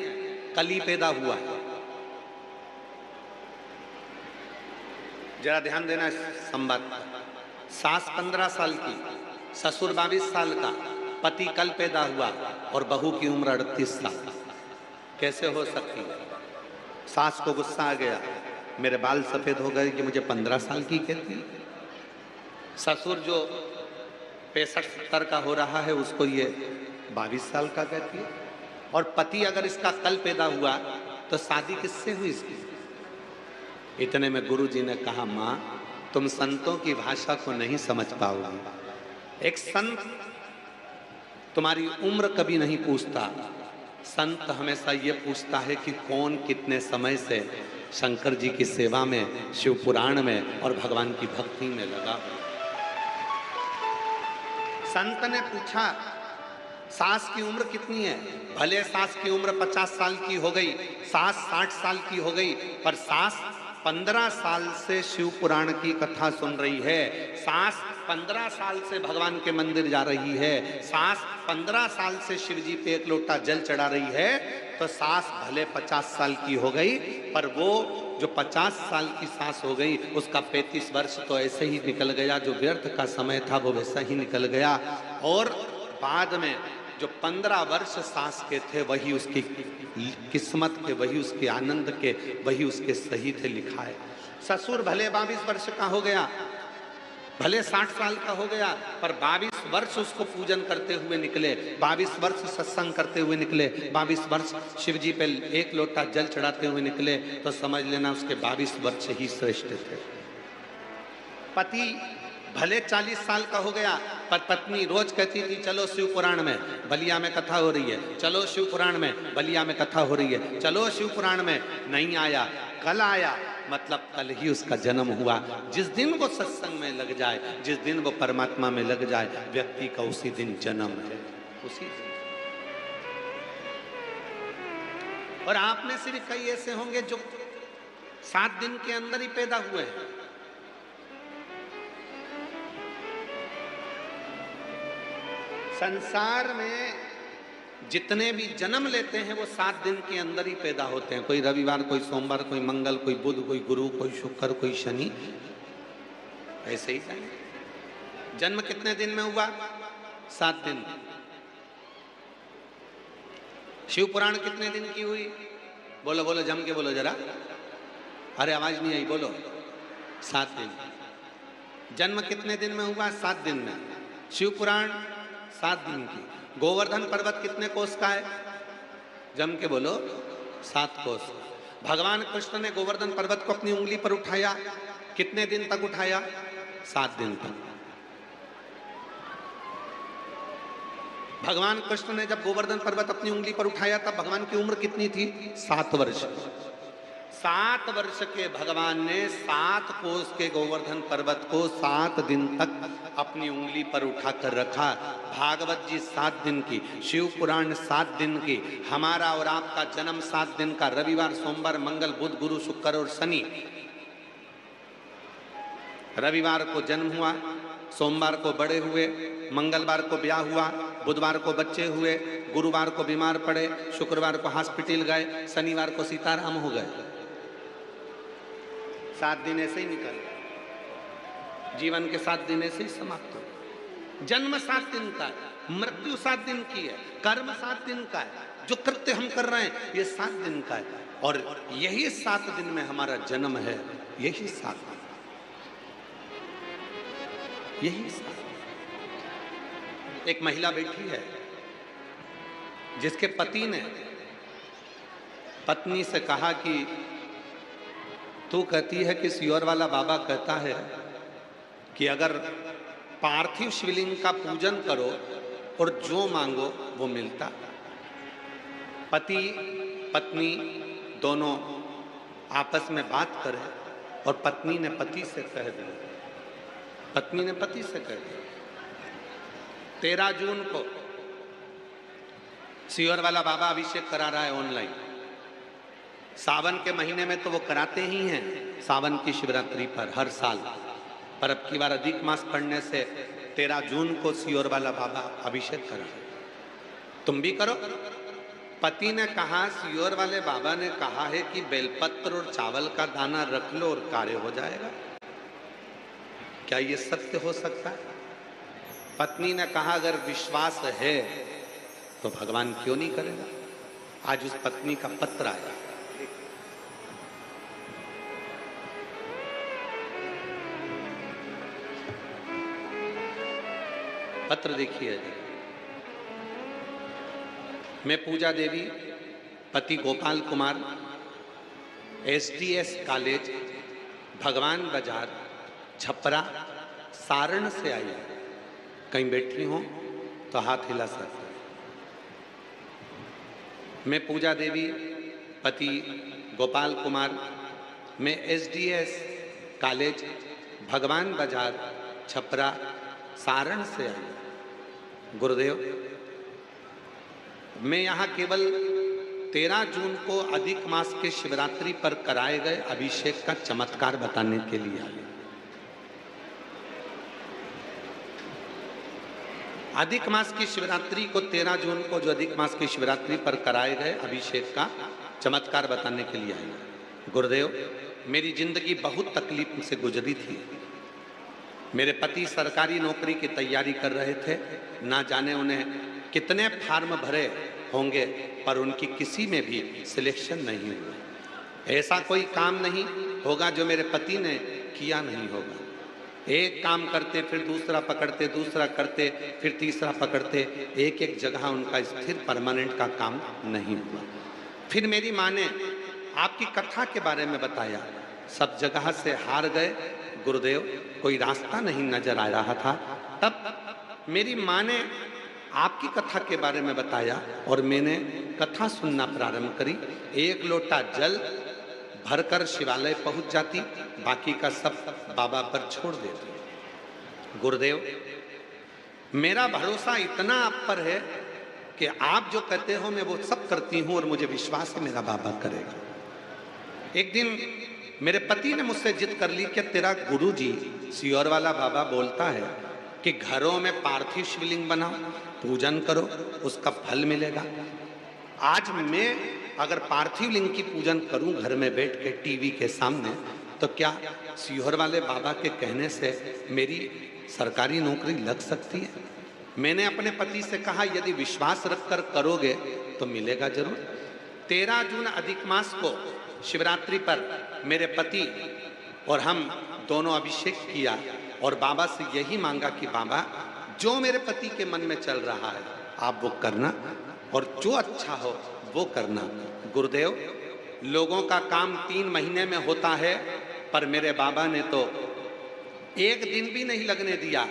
S1: कल ही पैदा हुआ है। जरा ध्यान देना इस संवाद पर। सास 15 साल की, ससुर 22 साल का, पति कल पैदा हुआ, और बहू की उम्र 38 साल। कैसे हो सकती है? सास को गुस्सा आ गया, मेरे बाल सफेद हो गए कि मुझे 15 साल की कहती। ससुर जो 65-70 का हो रहा है उसको ये 22 साल का कहती है, और पति अगर इसका कल पैदा हुआ तो शादी किससे हुई इसकी? इतने में गुरुजी ने कहा, माँ तुम संतों की भाषा को नहीं समझ पाओगी। एक संत तुम्हारी उम्र कभी नहीं पूछता, संत हमेशा ये पूछता है कि कौन कितने समय से शंकर जी की सेवा में, शिव पुराण में और भगवान की भक्ति में लगा। संत ने पूछा सास की उम्र कितनी है? भले सास की उम्र 50 साल की हो गई, सास 60 साल की हो गई, पर सास 15 साल से शिव पुराण की कथा सुन रही है, सास 15 साल से भगवान के मंदिर जा रही है, सास 15 साल से शिव जी पे एक लोटा जल चढ़ा रही है, तो सास भले 50 साल की हो गई, पर वो जो 50 साल की सास हो गई उसका 35 वर्ष तो ऐसे ही निकल गया, जो व्यर्थ का समय था वो वैसा ही निकल गया। और बाद में जो 15 वर्ष सास के थे वही उसकी किस्मत के, वही उसके आनंद के, वही उसके सही थे लिखा है। ससुर भले 22 वर्ष का हो गया, भले 60 साल का हो गया, पर 22 वर्ष उसको पूजन करते हुए निकले, 22 वर्ष सत्संग करते हुए निकले, 22 वर्ष शिव जी पे एक लोटा जल चढ़ाते हुए निकले, तो समझ लेना उसके 22 वर्ष ही श्रेष्ठ थे। पति भले 40 साल का हो गया, पर पत्नी रोज कहती थी चलो शिव पुराण में, बलिया में कथा हो रही है, चलो शिव पुराण में, बलिया में कथा हो रही है, चलो शिव पुराण में। नहीं आया, कल आया, मतलब कल ही उसका जन्म हुआ। जिस दिन वो सत्संग में लग जाए, जिस दिन वो परमात्मा में लग जाए, व्यक्ति का उसी दिन जन्म है, उसी दिन। और आप में से भी कई ऐसे होंगे जो 7 दिन के अंदर ही पैदा हुए हैं। संसार में जितने भी जन्म लेते हैं वो 7 दिन के अंदर ही पैदा होते हैं। कोई रविवार, कोई सोमवार, कोई मंगल, कोई बुध, कोई गुरु, कोई शुक्र, कोई शनि, ऐसे ही जाएंगे। जन्म कितने दिन में हुआ? 7 दिन। शिव पुराण कितने दिन की हुई? बोलो बोलो, जम के बोलो जरा, अरे आवाज नहीं आई, बोलो। 7 दिन। जन्म कितने दिन में हुआ? 7 दिन में। शिव पुराण 7 दिन की। गोवर्धन पर्वत कितने कोस का है? जम के बोलो, 7 कोस। भगवान कृष्ण ने गोवर्धन पर्वत को अपनी उंगली पर उठाया, कितने दिन तक उठाया? 7 दिन तक। भगवान कृष्ण ने जब गोवर्धन पर्वत अपनी उंगली पर उठाया तब भगवान की उम्र कितनी थी? 7 वर्ष। 7 वर्ष के भगवान ने 7 कोस के गोवर्धन पर्वत को 7 दिन तक अपनी उंगली पर उठाकर रखा। भागवत जी 7 दिन की, शिव पुराण 7 दिन की, हमारा और आपका जन्म 7 दिन का, रविवार सोमवार मंगल बुध गुरु शुक्र और शनि। रविवार को जन्म हुआ, सोमवार को बड़े हुए, मंगलवार को ब्याह हुआ, बुधवार को बच्चे हुए, गुरुवार को बीमार पड़े, शुक्रवार को हॉस्पिटल गए, शनिवार को सीताराम हो गए। 7 दिन ऐसे ही निकल, जीवन के 7 दिन ऐसे ही समाप्त हो। जन्म 7 दिन का है, मृत्यु 7 दिन की है, कर्म 7 दिन का है, जो कृत्य हम कर रहे हैं ये 7 दिन का है, और यही 7 दिन में हमारा जन्म है। यही 7 दिन, यही 7। एक महिला बैठी है जिसके पति ने पत्नी से कहा कि तू कहती है कि सियोर वाला बाबा कहता है कि अगर पार्थिव शिवलिंग का पूजन करो और जो मांगो वो मिलता। पति पत्नी दोनों आपस में बात करें और पत्नी ने पति से कह दिया, पत्नी ने पति से कह दिया 13 जून को सियोर वाला बाबा अभिषेक करा रहा है ऑनलाइन। सावन के महीने में तो वो कराते ही हैं, सावन की शिवरात्रि पर हर साल, पर अब की बार अधिक मास पड़ने से 13 जून को सियोर वाला बाबा अभिषेक करा। तुम भी करो। पति ने कहा, सियोर वाले बाबा ने कहा है कि बेलपत्र और चावल का दाना रख लो और कार्य हो जाएगा। क्या ये सत्य हो सकता है? पत्नी ने कहा, अगर विश्वास है तो भगवान क्यों नहीं करेगा। आज उस पत्नी का पत्र आया। पत्र देखिए। मैं पूजा देवी, पति गोपाल कुमार, एसडीएस कॉलेज, भगवान बाजार, छपरा, सारण से आई है। कहीं बैठी हो तो हाथ हिला सकते। मैं पूजा देवी, पति गोपाल कुमार, मैं एसडीएस कॉलेज, भगवान बाजार, छपरा, सारण से आई। गुरुदेव, मैं यहाँ केवल 13 जून को अधिक मास के शिवरात्रि पर कराए गए अभिषेक का चमत्कार बताने के लिए आई। अधिक मास की शिवरात्रि को 13 जून को जो अधिक मास की शिवरात्रि पर कराए गए अभिषेक का चमत्कार बताने के लिए आई। गुरुदेव, मेरी जिंदगी बहुत तकलीफ से गुजरी थी। मेरे पति सरकारी नौकरी की तैयारी कर रहे थे, ना जाने उन्हें कितने फार्म भरे होंगे पर उनकी किसी में भी सिलेक्शन नहीं हुआ। ऐसा कोई काम नहीं होगा जो मेरे पति ने किया नहीं होगा। एक काम करते फिर दूसरा पकड़ते, दूसरा करते फिर तीसरा पकड़ते, एक एक जगह उनका स्थिर परमानेंट का काम नहीं हुआ। फिर मेरी माँ ने आपकी कथा के बारे में बताया, सब जगह से हार गए गुरुदेव, कोई रास्ता नहीं नजर आ रहा था। तब मेरी माँ ने आपकी कथा के बारे में बताया और मैंने कथा सुनना प्रारंभ करी। 1 लोटा जल भरकर शिवालय पहुंच जाती, बाकी का सब बाबा पर छोड़ देती। गुरुदेव, मेरा भरोसा इतना आप पर है कि आप जो कहते हो मैं वो सब करती हूं और मुझे विश्वास है मेरा बाबा करेगा। एक दिन मेरे पति ने मुझसे जिद कर ली कि तेरा गुरुजी सियोर वाला बाबा बोलता है कि घरों में पार्थिव शिवलिंग बनाओ, पूजन करो, उसका फल मिलेगा। आज मैं अगर पार्थिव लिंग की पूजन करूं घर में बैठ के टीवी के सामने, तो क्या सियोर वाले बाबा के कहने से मेरी सरकारी नौकरी लग सकती है? मैंने अपने पति से कहा, यदि विश्वास रखकर करोगे तो मिलेगा जरूर। 13 जून अधिक मास को शिवरात्रि पर मेरे पति और हम दोनों अभिषेक किया और बाबा से यही मांगा कि बाबा, जो मेरे पति के मन में चल रहा है आप वो करना और जो अच्छा हो वो करना। गुरुदेव, लोगों का काम 3 महीने में होता है, पर मेरे बाबा ने तो 1 दिन भी नहीं लगने दिया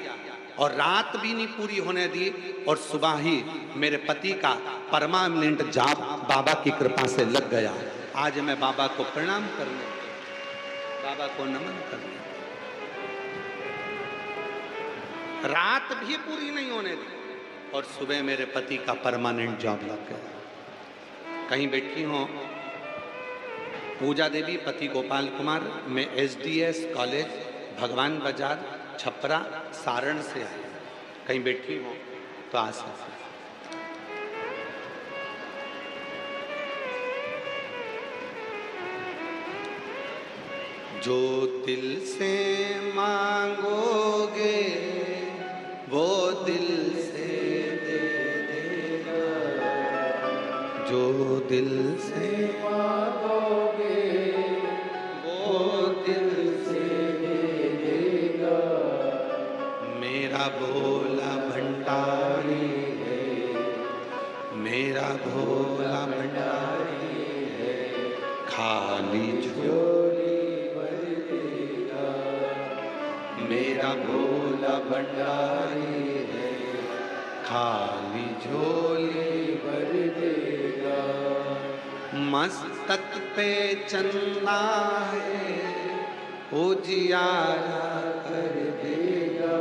S1: और रात भी नहीं पूरी होने दी और सुबह ही मेरे पति का परमानेंट जॉब बाबा की कृपा से लग गया। आज मैं बाबा को प्रणाम करने, बाबा को नमन करने, रात भी पूरी नहीं होने दी और सुबह मेरे पति का परमानेंट जॉब लग गया। कहीं बैठी हो पूजा देवी, पति गोपाल कुमार, मैं SDS कॉलेज भगवान बाजार छपरा सारण से आई, कहीं बैठी हो तो आ सकते। जो दिल से मांगोगे वो दिल से दे देगा, जो दिल से मांगोगे वो दिल से दे देगा। मेरा भोला भंडारी है, मेरा भोला भंडारी है, खाली झोली मेरा भोला भंडारी है, खाली झोली भर देगा। मस्तक पे चंदा है उजियारा कर देगा,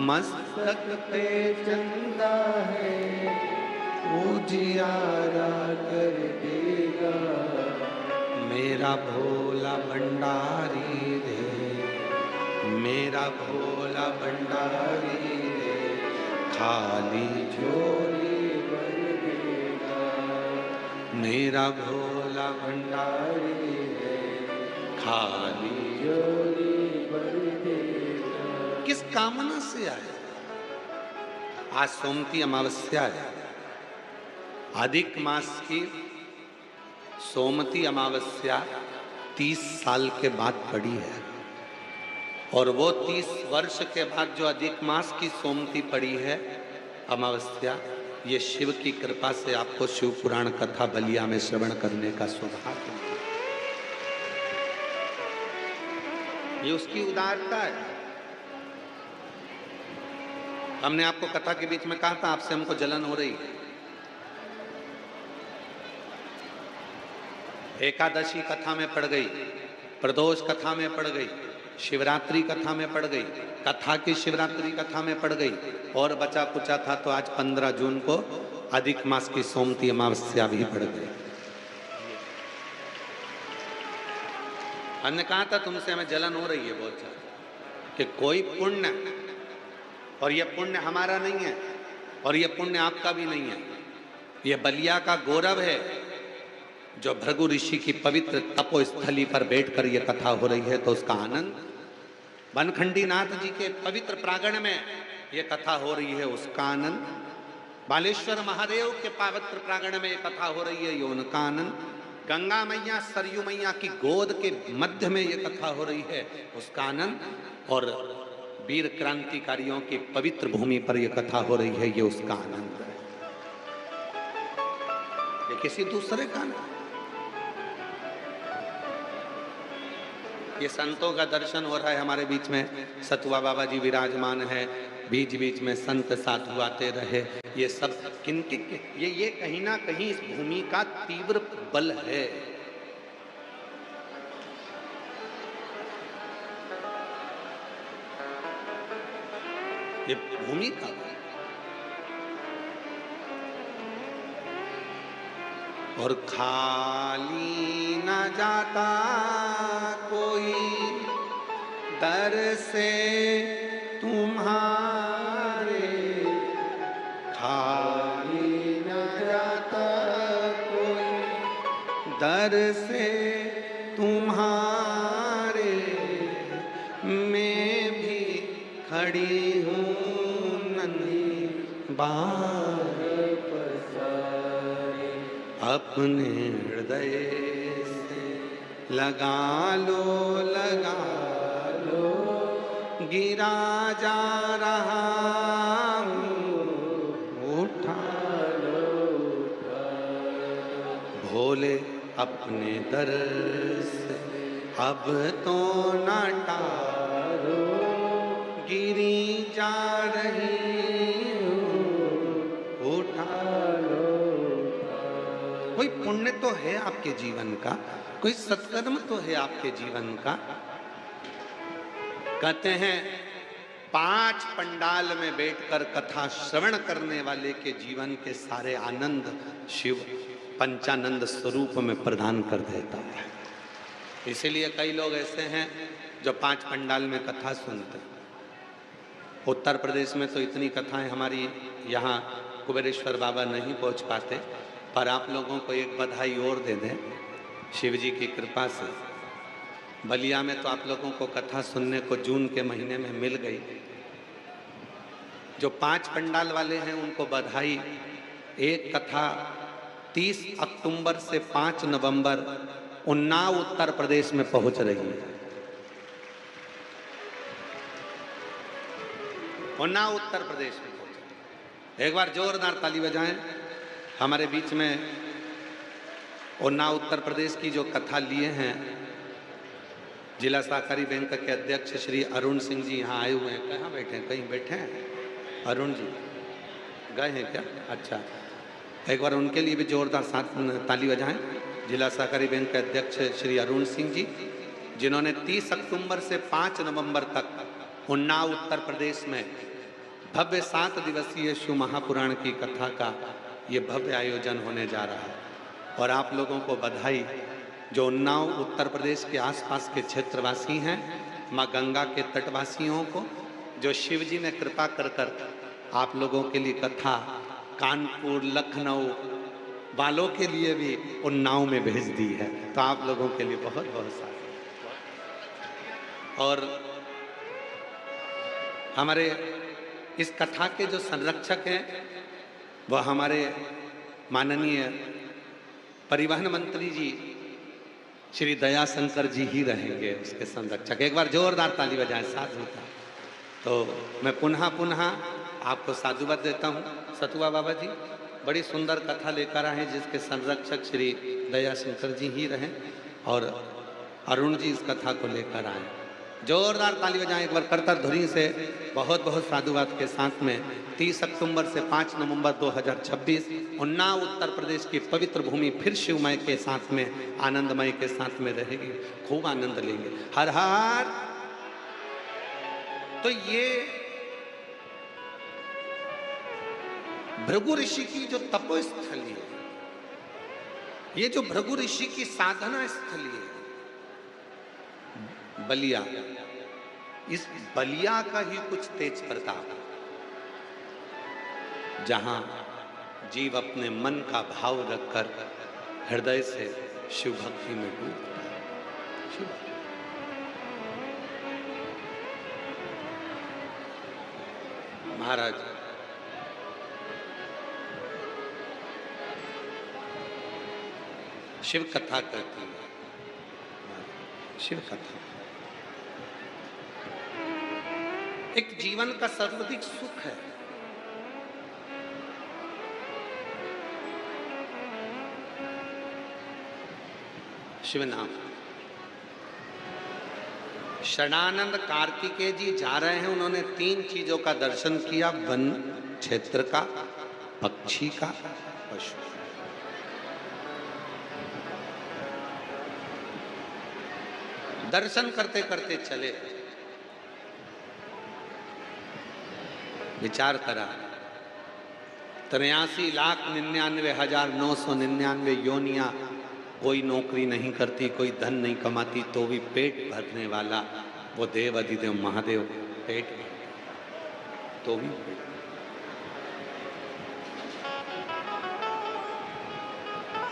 S1: मस्तक पे चंदा है उजियारा कर देगा। मेरा भोला भंडारी है, मेरा भोला भंडारी है, खाली झोली भर देगा। मेरा भोला भंडारी है, खाली झोली भर देगा। किस कामना से आए? आज सोमती अमावस्या है, अधिक मास की सोमती अमावस्या 30 साल के बाद पड़ी है और वो 30 वर्ष के बाद जो अधिक मास की सोमती पड़ी है अमावस्या, ये शिव की कृपा से आपको शिव पुराण कथा बलिया में श्रवण करने का सौभाग्य मिला। ये उसकी उदारता है। हमने आपको कथा के बीच में कहा था आपसे हमको जलन हो रही है। एकादशी कथा में पड़ गई, प्रदोष कथा में पड़ गई, शिवरात्रि कथा में पड़ गई, कथा की शिवरात्रि कथा में पड़ गई और बचा कुचा था तो आज 15 जून को अधिक मास की सोमती अमावस्या भी पड़ गई। हमने कहा था तुमसे हमें जलन हो रही है बहुत ज्यादा कि कोई पुण्य, और यह पुण्य हमारा नहीं है और यह पुण्य आपका भी नहीं है, यह बलिया का गौरव है जो भृगु ऋषि की पवित्र तपोस्थली पर बैठकर यह कथा हो रही है तो उसका आनंद, बनखंडी नाथ जी के पवित्र प्रांगण में यह कथा हो रही है उसका आनंद, बालेश्वर महादेव के पवित्र प्रांगण में यह कथा हो रही है ये उनका आनंद, गंगा मैया सरयू मैया की गोद के मध्य में यह कथा हो रही है उसका आनंद, और वीर क्रांतिकारियों की पवित्र भूमि पर यह कथा हो रही है ये उसका आनंद है। ये किसी दूसरे का नहीं। ये संतों का दर्शन हो रहा है हमारे बीच में, सतुआ बाबा जी विराजमान है, बीच बीच में संत साधु आते रहे, ये सब किनके ये कहीं ना कहीं इस भूमि का तीव्र बल है। ये भूमि का और खाली न जाता कोई दर से तुम्हारे, खाली न जाता कोई दर से तुम्हारे, मैं भी खड़ी हूँ नंदी बार पसारे, अपने हृदय से लगा लो गिरा जा रहा हूँ, उठा लो भोले अपने दर से अब तो न टारो, गिरी जा रही हूँ, उठा लो। कोई पुण्य तो है आपके जीवन का, कोई सत्कर्म तो है आपके जीवन का। कहते हैं 5 पंडाल में बैठकर कथा श्रवण करने वाले के जीवन के सारे आनंद शिव पंचानंद स्वरूप में प्रदान कर देता है। इसीलिए कई लोग ऐसे हैं जो 5 पंडाल में कथा सुनते हैं। उत्तर प्रदेश में तो इतनी कथाएं हमारी यहाँ कुबेरेश्वर बाबा नहीं पहुँच पाते, पर आप लोगों को एक बधाई और दे दें शिव जी की कृपा से। बलिया में तो आप लोगों को कथा सुनने को जून के महीने में मिल गई। जो 5 पंडाल वाले हैं उनको बधाई। एक कथा 30 अक्टूबर से 5 नवंबर उन्नाव उत्तर प्रदेश में पहुंच रही है। उन्नाव उत्तर प्रदेश में पहुंच रही है। एक बार जोरदार ताली बजाएं। हमारे बीच में उन्नाव उत्तर प्रदेश की जो कथा लिए हैं जिला सहकारी बैंक के अध्यक्ष श्री अरुण सिंह जी यहाँ आए हुए हैं। कहाँ बैठे हैं? कहीं बैठे हैं? अरुण जी गए हैं क्या? अच्छा, एक बार उनके लिए भी जोरदार साथ ताली बजाएं। जिला सहकारी बैंक के अध्यक्ष श्री अरुण सिंह जी, जिन्होंने 30 अक्टूबर से 5 नवंबर तक उन्नाव उत्तर प्रदेश में भव्य 7 दिवसीय शिव महापुराण की कथा का ये भव्य आयोजन होने जा रहा है। और आप लोगों को बधाई जो उन्नाव उत्तर प्रदेश के आसपास के क्षेत्रवासी हैं, माँ गंगा के तटवासियों को, जो शिव जी ने कृपा कर कर आप लोगों के लिए कथा कानपुर लखनऊ वालों के लिए भी उन्नाव में भेज दी है। तो आप लोगों के लिए बहुत बहुत सारा। और हमारे इस कथा के जो संरक्षक हैं वह हमारे माननीय परिवहन मंत्री जी श्री दयाशंकर जी ही रहेंगे उसके संरक्षक। एक बार जोरदार ताली बजाएं साधु का। तो मैं पुनः आपको साधुवाद देता हूँ। सतुआ बाबा जी बड़ी सुंदर कथा लेकर आए जिसके संरक्षक श्री दयाशंकर जी ही रहें और अरुण जी इस कथा को लेकर आए। जोरदार ताली बजाएं एक बार करतर ध्वनि से। बहुत बहुत साधुवाद के साथ में 30 अक्टूबर से 5 नवंबर 2026 उन्नाव उत्तर प्रदेश की पवित्र भूमि फिर शिवमय के साथ में आनंदमय के साथ में रहेगी। खूब आनंद लेंगे। हर हर। तो ये भृगु ऋषि की जो तपोस्थली है, ये जो भृगु ऋषि की साधना स्थली है बलिया, इस बलिया का ही कुछ तेज प्रताप, जहां जीव अपने मन का भाव रखकर हृदय से शिव भक्ति में डूबता है। महाराज शिव कथा करती है। शिव कथा एक जीवन का सर्वाधिक सुख है। शिव नाम। शरणानंद कार्तिकेय जी जा रहे हैं, उन्होंने 3 चीजों का दर्शन किया, वन क्षेत्र का, पक्षी का, पशु। दर्शन करते करते चले। विचार करा 83,99,999 योनियां कोई नौकरी नहीं करती, कोई धन नहीं कमाती, तो भी पेट भरने वाला वो देव अधिदेव महादेव पेट तो भी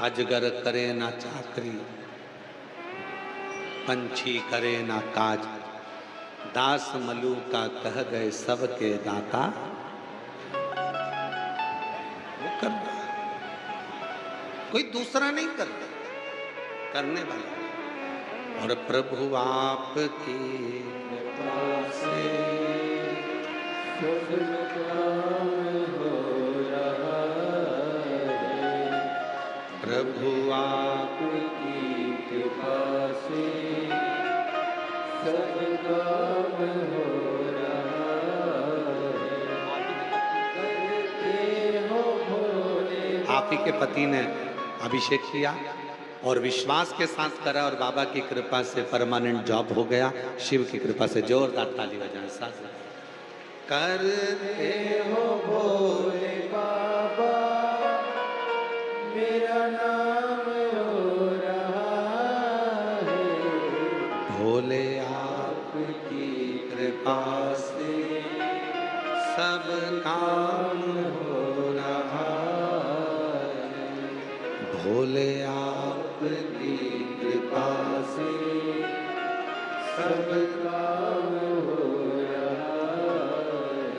S1: अजगर करे ना चाकरी, पंछी करे ना काज, दास मलू का कह गए सबके दाता। वो कर रहा, कोई दूसरा नहीं कर रहा, करने वाला। और प्रभु आपकी कृपा से
S2: सब काम हो रहा है।
S1: प्रभु
S2: आपकी कृपा से सब काम हो रहा है। करते हो भोले
S1: आप ही के पति ने अभिषेक किया और विश्वास के साथ करा और बाबा की कृपा से परमानेंट जॉब हो गया। शिव की कृपा से जोरदार ताली बजाएं साथ करते
S2: हो भोले बाबा, मेरा नाम हो रहा है।
S1: भोले
S2: आपकी
S1: कृपा से सब काम
S2: हो रहा है।
S1: भोले आपकी कृपा से
S2: सब काम हो रहा है।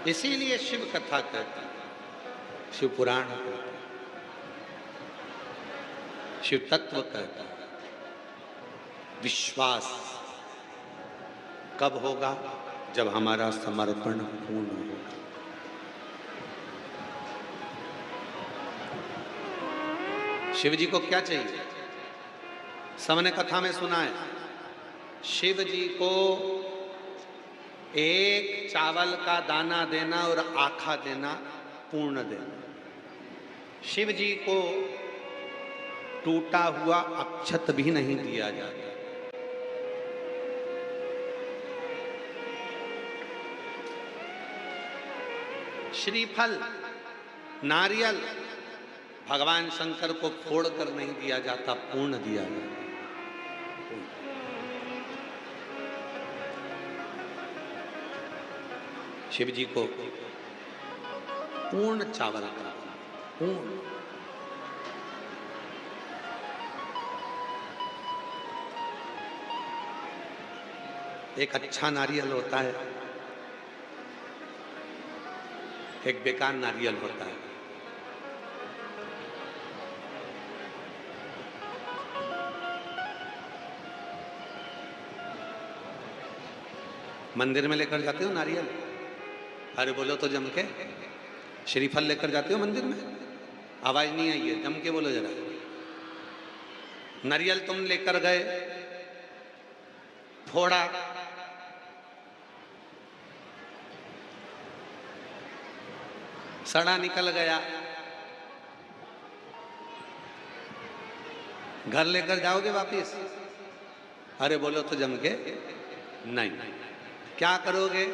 S1: इसीलिए शिव कथा कहते हैं, शिव पुराण कहते हैं, शिव तत्व कहते हैं। विश्वास कब होगा? जब हमारा समर्पण पूर्ण होगा। शिव जी को क्या चाहिए? सबने कथा में सुना है, शिव जी को एक चावल का दाना देना और आखा देना पूर्ण देना। शिव जी को टूटा हुआ अक्षत भी नहीं दिया जाता। श्रीफल, नारियल भगवान शंकर को फोड़कर नहीं दिया जाता, पूर्ण दिया जाता। शिव जी को पूर्ण चावल का, पूर्ण। एक अच्छा नारियल होता है, एक बेकार नारियल होता है। मंदिर में लेकर जाते हो नारियल? अरे बोलो तो जम के। श्रीफल लेकर जाते हो मंदिर में? आवाज नहीं आई है, जम के बोलो जरा। नारियल तुम लेकर गए, फोड़ा, सड़ा निकल गया, घर लेकर जाओगे वापिस? अरे बोलो तो जम के नहीं। क्या करोगे?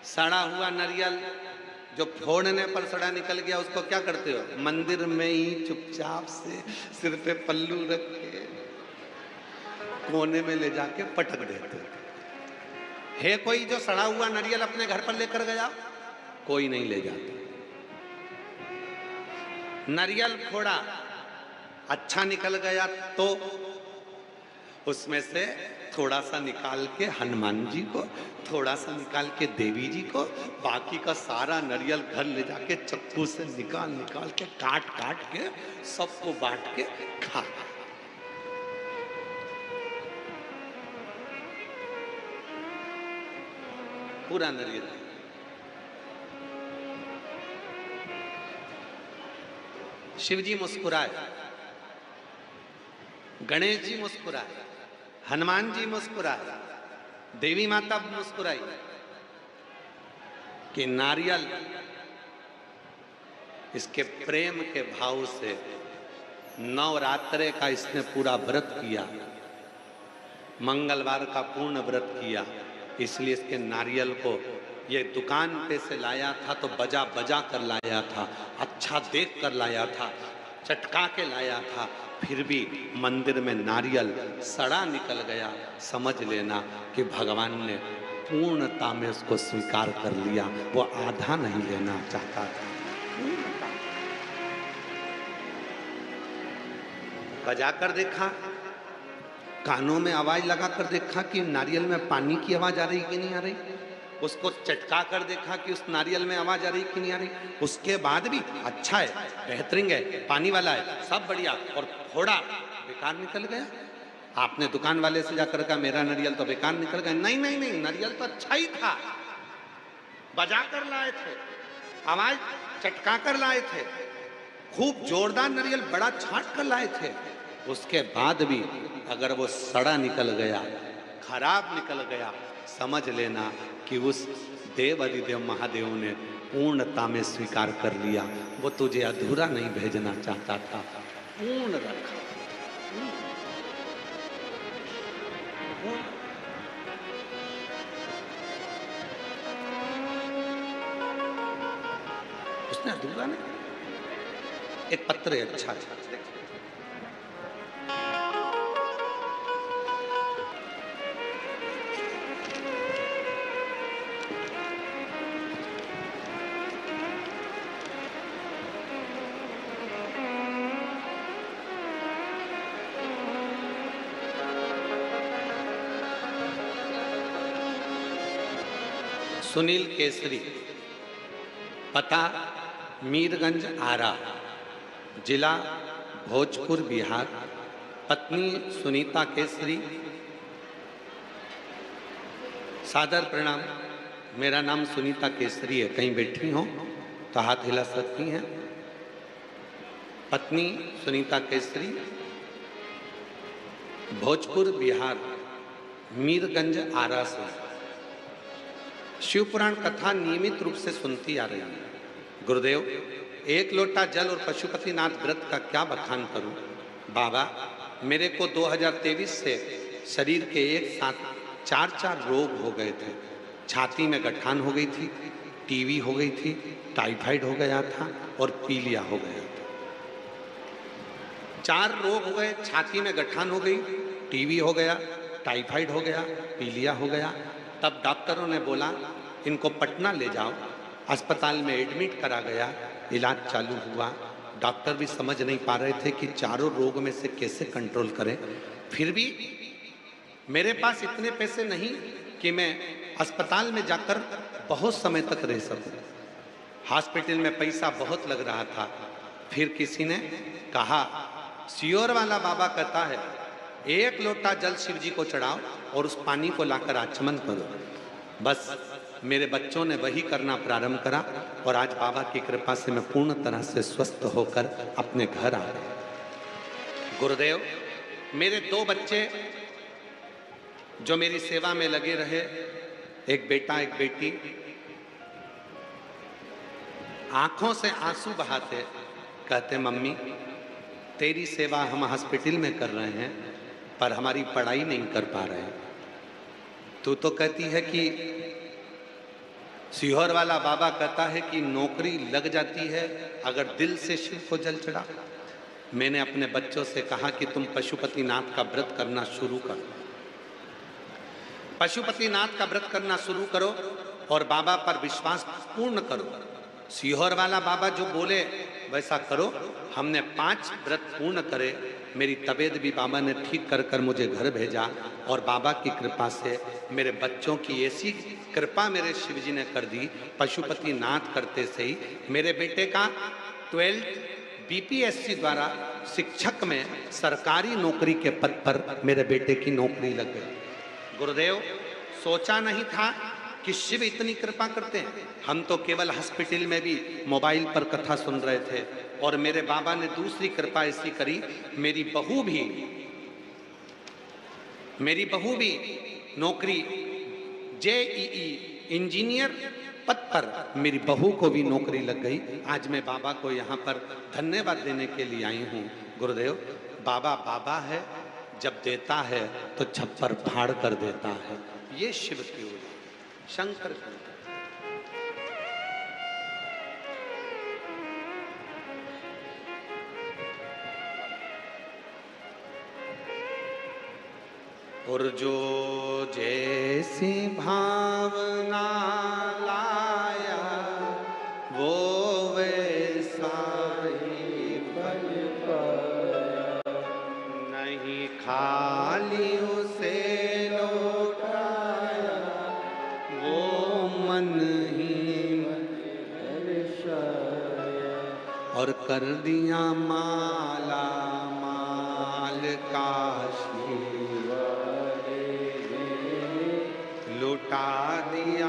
S1: सड़ा हुआ नारियल जो फोड़ने पर सड़ा निकल गया, उसको क्या करते हो? मंदिर में ही चुपचाप से सिर पे पल्लू रख के कोने में ले जाके पटक देते हो। है कोई जो सड़ा हुआ नारियल अपने घर पर लेकर गया? कोई नहीं ले जाता। नारियल फोड़ा, अच्छा निकल गया तो उसमें से थोड़ा सा निकाल के हनुमान जी को, थोड़ा सा निकाल के देवी जी को, बाकी का सारा नारियल घर ले जाके चक्कू से निकाल निकाल के काट काट के सबको बांट के खा। पूरा नारियल। शिव जी मुस्कुराए, गणेश जी मुस्कुराए, हनुमान जी मुस्कुराए, देवी माता मुस्कुराई कि नारियल इसके प्रेम के भाव से नवरात्रे का इसने पूरा व्रत किया, मंगलवार का पूर्ण व्रत किया, इसलिए इसके नारियल को ये दुकान पे से लाया था तो बजा बजा कर लाया था, अच्छा देख कर लाया था, चटका के लाया था, फिर भी मंदिर में नारियल सड़ा निकल गया। समझ लेना कि भगवान ने पूर्णता में उसको स्वीकार कर लिया, वो आधा नहीं लेना चाहता था। बजा कर देखा, कानों में आवाज लगा कर देखा कि नारियल में पानी की आवाज आ रही कि नहीं आ रही, उसको चटका कर देखा कि उस नारियल में आवाज आ रही कि नहीं आ रही, उसके बाद भी अच्छा है, बेहतरीन है, पानी वाला है, सब बढ़िया, और थोड़ा बेकार निकल गया। आपने दुकान वाले से जाकर कहा मेरा नारियल तो बेकार निकल गया? नहीं नहीं नहीं, नारियल तो अच्छा ही था, बजा कर लाए थे, आवाज चटका कर लाए थे, खूब जोरदार नारियल बड़ा छाट कर लाए थे, उसके बाद भी अगर वो सड़ा निकल गया, खराब निकल गया, समझ लेना कि उस देव अधिदेव महादेव ने पूर्णता में स्वीकार कर लिया। वो तुझे अधूरा नहीं भेजना चाहता था, पूर्ण रखा। उसने अधूरा नहीं। एक पत्र है, अच्छा था। सुनील केसरी, पता मीरगंज आरा, जिला भोजपुर बिहार। पत्नी सुनीता केसरी, सादर प्रणाम। मेरा नाम सुनीता केसरी है। कहीं बैठी हो तो हाथ हिला सकती हैं। पत्नी सुनीता केसरी, भोजपुर बिहार, मीरगंज आरा से शिव पुराण कथा नियमित रूप से सुनती आ रही है। गुरुदेव, एक लोटा जल और पशुपतिनाथ व्रत का क्या बखान करूं? बाबा, मेरे को 2023 से शरीर के एक साथ 4 रोग हो गए थे। छाती में गठान हो गई थी, टीवी हो गई थी, टाइफाइड हो गया था और पीलिया हो गया था। 4 रोग हो गए। छाती में गठान हो गई, टीवी हो गया, टाइफाइड हो गया, पीलिया हो गया। तब डॉक्टरों ने बोला इनको पटना ले जाओ। अस्पताल में एडमिट करा गया, इलाज चालू हुआ। डॉक्टर भी समझ नहीं पा रहे थे कि चारों रोग में से कैसे कंट्रोल करें। फिर भी मेरे पास इतने पैसे नहीं कि मैं अस्पताल में जाकर बहुत समय तक रह सकूं। हॉस्पिटल में पैसा बहुत लग रहा था। फिर किसी ने कहा, सियोर वाला बाबा कहता है 1 लोटा जल शिव जी को चढ़ाओ और उस पानी को लाकर आचमन करो। बस मेरे बच्चों ने वही करना प्रारंभ करा और आज बाबा की कृपा से मैं पूर्ण तरह से स्वस्थ होकर अपने घर आ गया। गुरुदेव, मेरे 2 बच्चे जो मेरी सेवा में लगे रहे, एक बेटा एक बेटी, आंखों से आंसू बहाते कहते, मम्मी तेरी सेवा हम हॉस्पिटल में कर रहे हैं पर हमारी पढ़ाई नहीं कर पा रहे हैं। तू तो कहती है कि सीहोर वाला बाबा कहता है कि नौकरी लग जाती है अगर दिल से शिव को जल चढ़ा। मैंने अपने बच्चों से कहा कि तुम पशुपतिनाथ का व्रत करना शुरू करो, पशुपतिनाथ का व्रत करना शुरू करो और बाबा पर विश्वास पूर्ण करो। सीहोर वाला बाबा जो बोले वैसा करो। हमने 5 व्रत पूर्ण करे। मेरी तबीयत भी बाबा ने ठीक कर कर मुझे घर भेजा और बाबा की कृपा से मेरे बच्चों की ऐसी कृपा मेरे शिव जी ने कर दी। पशुपतिनाथ करते से ही मेरे बेटे का 12th बीपीएससी द्वारा शिक्षक में सरकारी नौकरी के पद पर मेरे बेटे की नौकरी लग गई। गुरुदेव, सोचा नहीं था कि शिव इतनी कृपा करते हैं। हम तो केवल हॉस्पिटल में भी मोबाइल पर कथा सुन रहे थे और मेरे बाबा ने दूसरी कृपा ऐसी करी, मेरी बहू भी नौकरी जेईई इंजीनियर पद पर मेरी बहू को भी नौकरी लग गई। आज मैं बाबा को यहाँ पर धन्यवाद देने के लिए आई हूँ। गुरुदेव, बाबा बाबा है, जब देता है तो छप्पर फाड़ कर देता है। ये शिव की ओर शंकर की। और जो जैसी भावना लाया वो वैसा ही
S2: बन पाया,
S1: नहीं खाली उसे लौटाया वो मन ही
S2: दर्शाया,
S1: और कर दिया माला माल काशी, लुटा दिया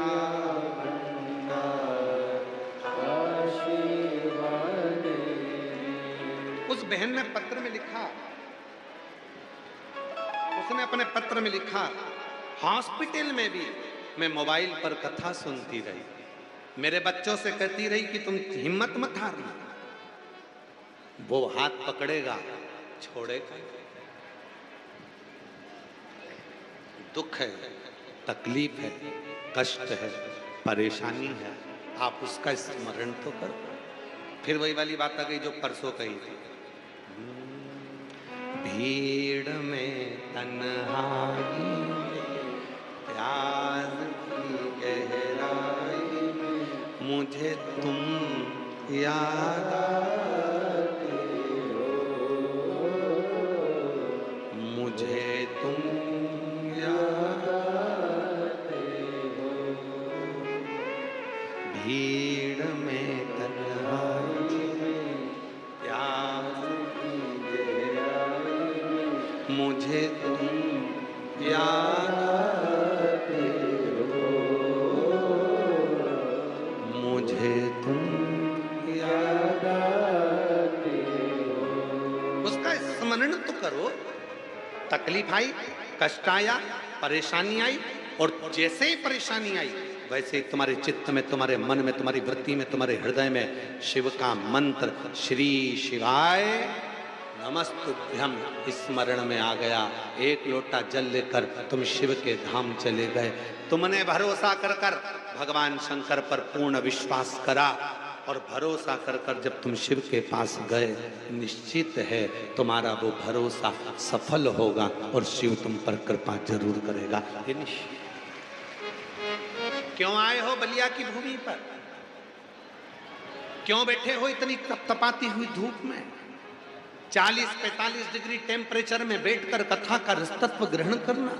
S1: उस बहन ने पत्र में लिखा, उसने अपने पत्र में लिखा, हॉस्पिटल में भी मैं मोबाइल पर कथा सुनती रही, मेरे बच्चों से कहती रही कि तुम हिम्मत मत हारना, वो हाथ पकड़ेगा छोड़ेगा। दुख है, तकलीफ है, कष्ट है, परेशानी है, आप उसका स्मरण तो करो। फिर वही वाली बात आ गई जो परसों कही थी, भीड़ में तन्हाई में प्यास की गहराई में मुझे तुम याद आते हो, मुझे तुम याद आते हो। भीड़ में तन्हाई में प्यास की गहराई में मुझे तुम याद आते हो, मुझे तुम याद आते हो। उसका स्मरण तो करो। तकलीफ आई, कष्ट आया, परेशानी आई, और जैसे ही परेशानी आई वैसे ही तुम्हारे चित्त में, तुम्हारे मन में, तुम्हारी वृत्ति में, तुम्हारे हृदय में शिव का मंत्र श्री शिवाय नमस्तुभ्यम स्मरण में आ गया। एक लोटा जल लेकर तुम शिव के धाम चले गए। तुमने भरोसा कर कर भगवान शंकर पर पूर्ण विश्वास करा, और भरोसा कर कर जब तुम शिव के पास गए, निश्चित है तुम्हारा वो भरोसा सफल होगा और शिव तुम पर कृपा जरूर करेगा। ये निश्चित। क्यों आए हो बलिया की भूमि पर? क्यों बैठे हो इतनी तपतपाती हुई धूप में? 40-45 डिग्री टेम्परेचर में बैठकर कथा का रसतत्व ग्रहण करना।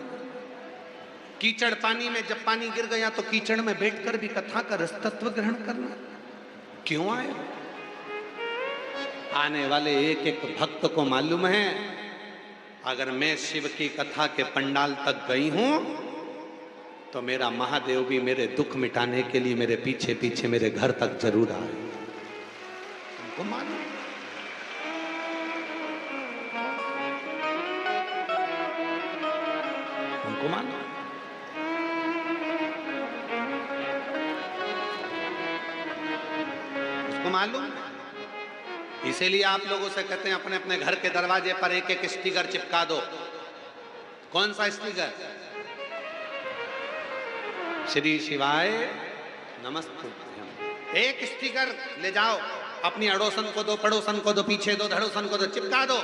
S1: कीचड़ पानी में जब पानी गिर गया तो कीचड़ में बैठकर भी कथा का रसतत्व ग्रहण करना। क्यों आए? आने वाले एक एक भक्त को मालूम है, अगर मैं शिव की कथा के पंडाल तक गई हूं तो मेरा महादेव भी मेरे दुख मिटाने के लिए मेरे पीछे पीछे मेरे घर तक जरूर आए। तुमको मालूम? तुमको मालूम? उसको मालूम? इसीलिए आप लोगों से कहते हैं अपने अपने घर के दरवाजे पर एक एक स्टिकर चिपका दो। कौन सा स्टिकर? श्री शिवाय नमस्तुभ्यम। एक स्टिकर ले जाओ, अपनी अड़ोसन को दो, पड़ोसन को दो, पीछे दो, धड़ोसन को दो, चिपका दो,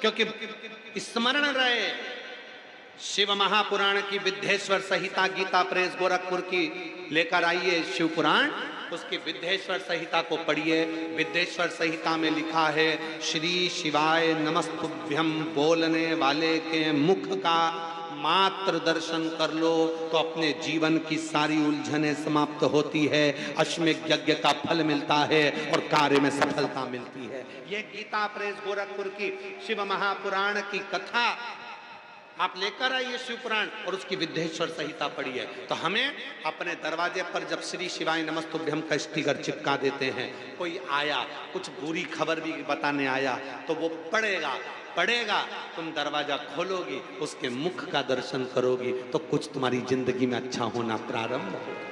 S1: क्योंकि स्मरण रहे। शिव महापुराण की विद्येश्वर संहिता गीता प्रेस गोरखपुर की लेकर आइए शिव पुराण, उसकी विद्येश्वर संहिता को पढ़िए। विद्येश्वर संहिता में लिखा है श्री शिवाय नमस्तुभ्यम बोलने वाले के मुख का मात्र दर्शन कर लो तो अपने जीवन की सारी उलझनें समाप्त होती है, अश्वमेध यज्ञ का फल मिलता है और कार्य में सफलता मिलती है। ये गीता प्रेस गोरखपुर की शिव महापुराण की कथा आप लेकर आइए शिव पुराण और उसकी विद्येश्वर संहिता पढ़िए। तो हमें अपने दरवाजे पर जब श्री शिवाय नमस्तुभ्यम का स्टिकर चिपका देते हैं, कोई आया कुछ बुरी खबर भी बताने आया तो वो पढ़ेगा, तुम दरवाजा खोलोगी, उसके मुख का दर्शन करोगी तो कुछ तुम्हारी जिंदगी में अच्छा होना प्रारंभ होगा।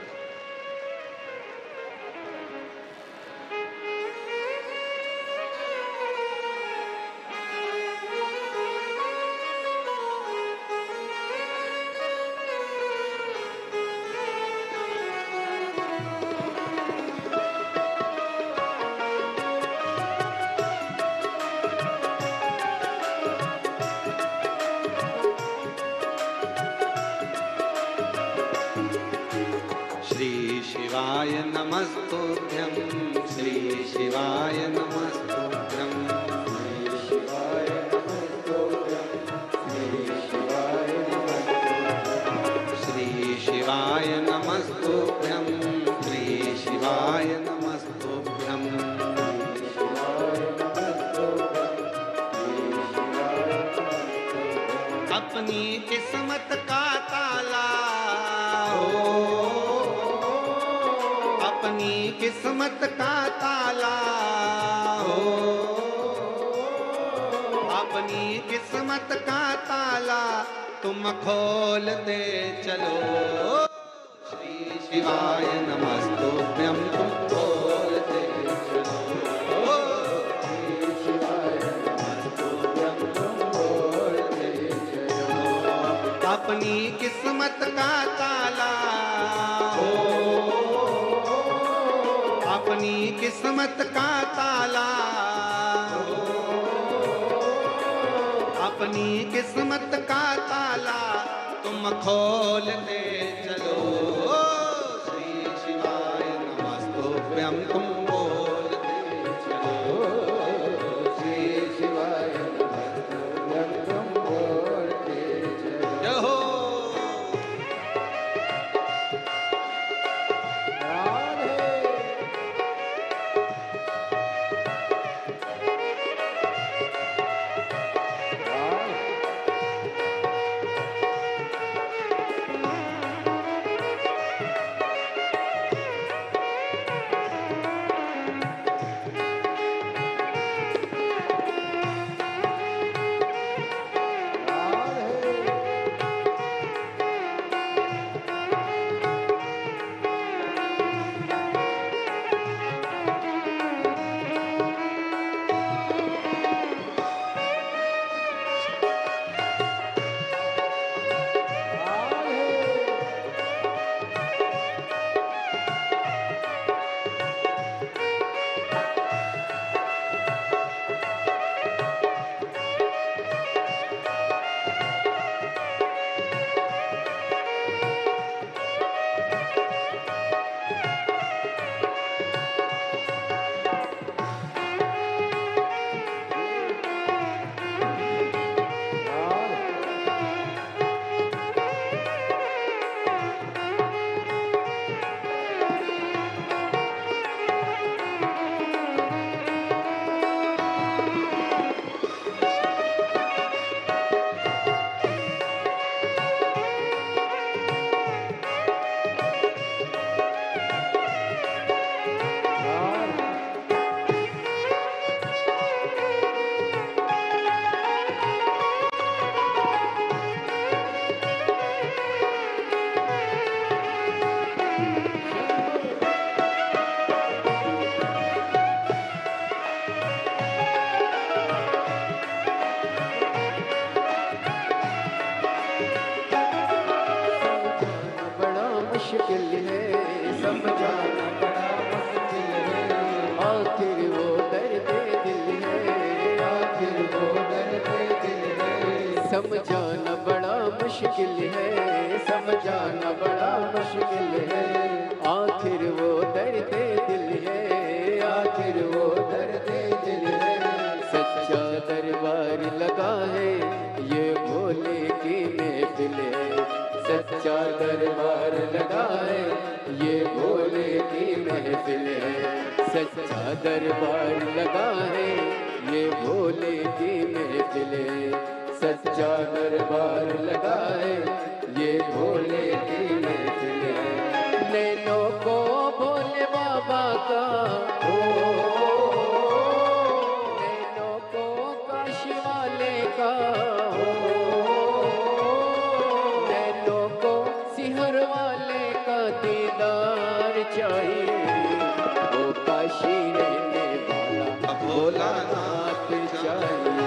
S1: शिवाय नमस्तुभ्यं, श्री शिवाय नमस्तुभ्यं, श्री शिवाय नमस्तुभ्यं, श्री शिवाय नमस्तुभ्यं, श्री शिवाय नमस्तुभ्यं, श्री शिवाय नमस्तुभ्यं, अपनी किस्मत का ताला हो, अपनी किस्मत का ताला हो, अपनी किस्मत का ताला तुम खोलते चलो। श्री शिवाय नमस्तुभ्यं तुम बोलते चलो। अपनी किस्मत का ताला, अपनी किस्मत का ताला, अपनी किस्मत का ताला तुम खोलते चलो। श्री शिवाय नमस्तुभ्यं तुम बोलते चलो। श्री शिवाय नमस्तुभ्यं तुम बोलते चलो। जय हो।
S2: मुश्किल है, समझाना बड़ा मुश्किल है। आखिर वो दर्द दिल है, आखिर वो दर्द दिल है। समझाना बड़ा मुश्किल है, समझाना बड़ा मुश्किल है। आखिर वो दर्द दिल है, आखिर वो दर्द दिल है। सच्चा दरबार लगा है, ये भोले की महफिल है। सच्चा दरबार लगा है, ये भोले की महफिल है। सच्चा दरबार लगा है, ये भोले की महफिल है। सच्चा दरबार लगा है, ये भोले की महफिल है। नैनों को भोले बाबा का, नैनों को काशी वाले का, हर वाले का दीदार चाहिए। वो काशी रहने वाला भोलानाथ चाहिए।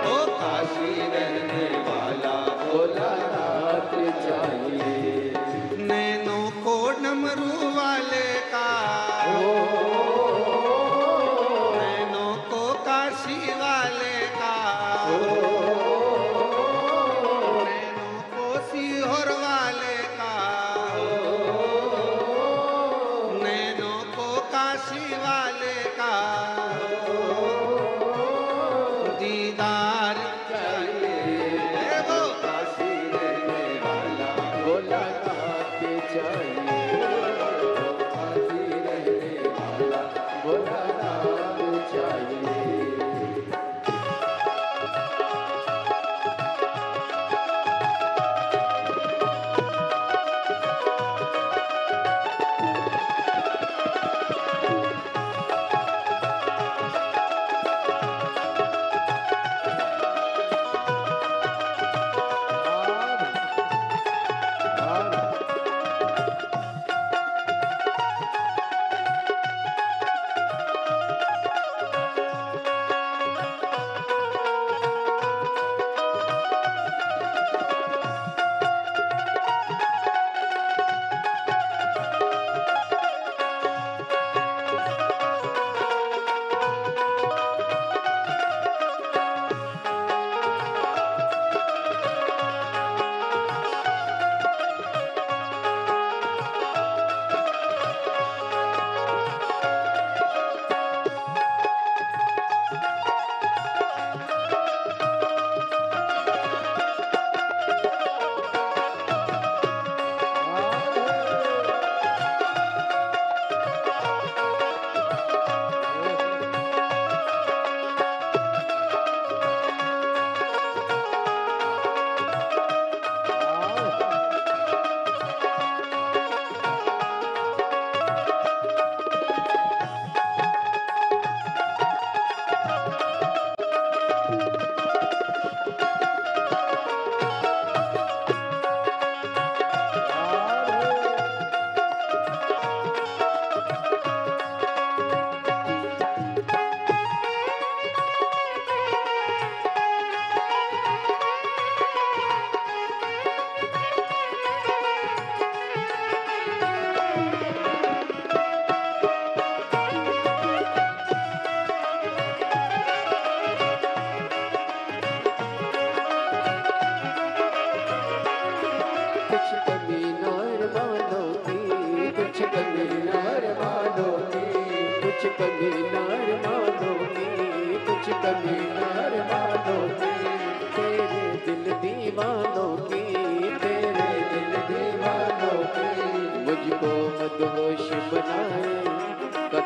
S2: वो काशी रहने वाला भोलानाथ चाहिए।
S1: नैनों को डमरू वाले का, नैनों को काशी वाले का, नैनों को सीहोर वाले का, नैनों को काशी वाले का दीदार चाहिए। वो
S2: काशी रहने वाला भोलानाथ चाहिए। काशी रहने वाला भोलानाथ चाहिए।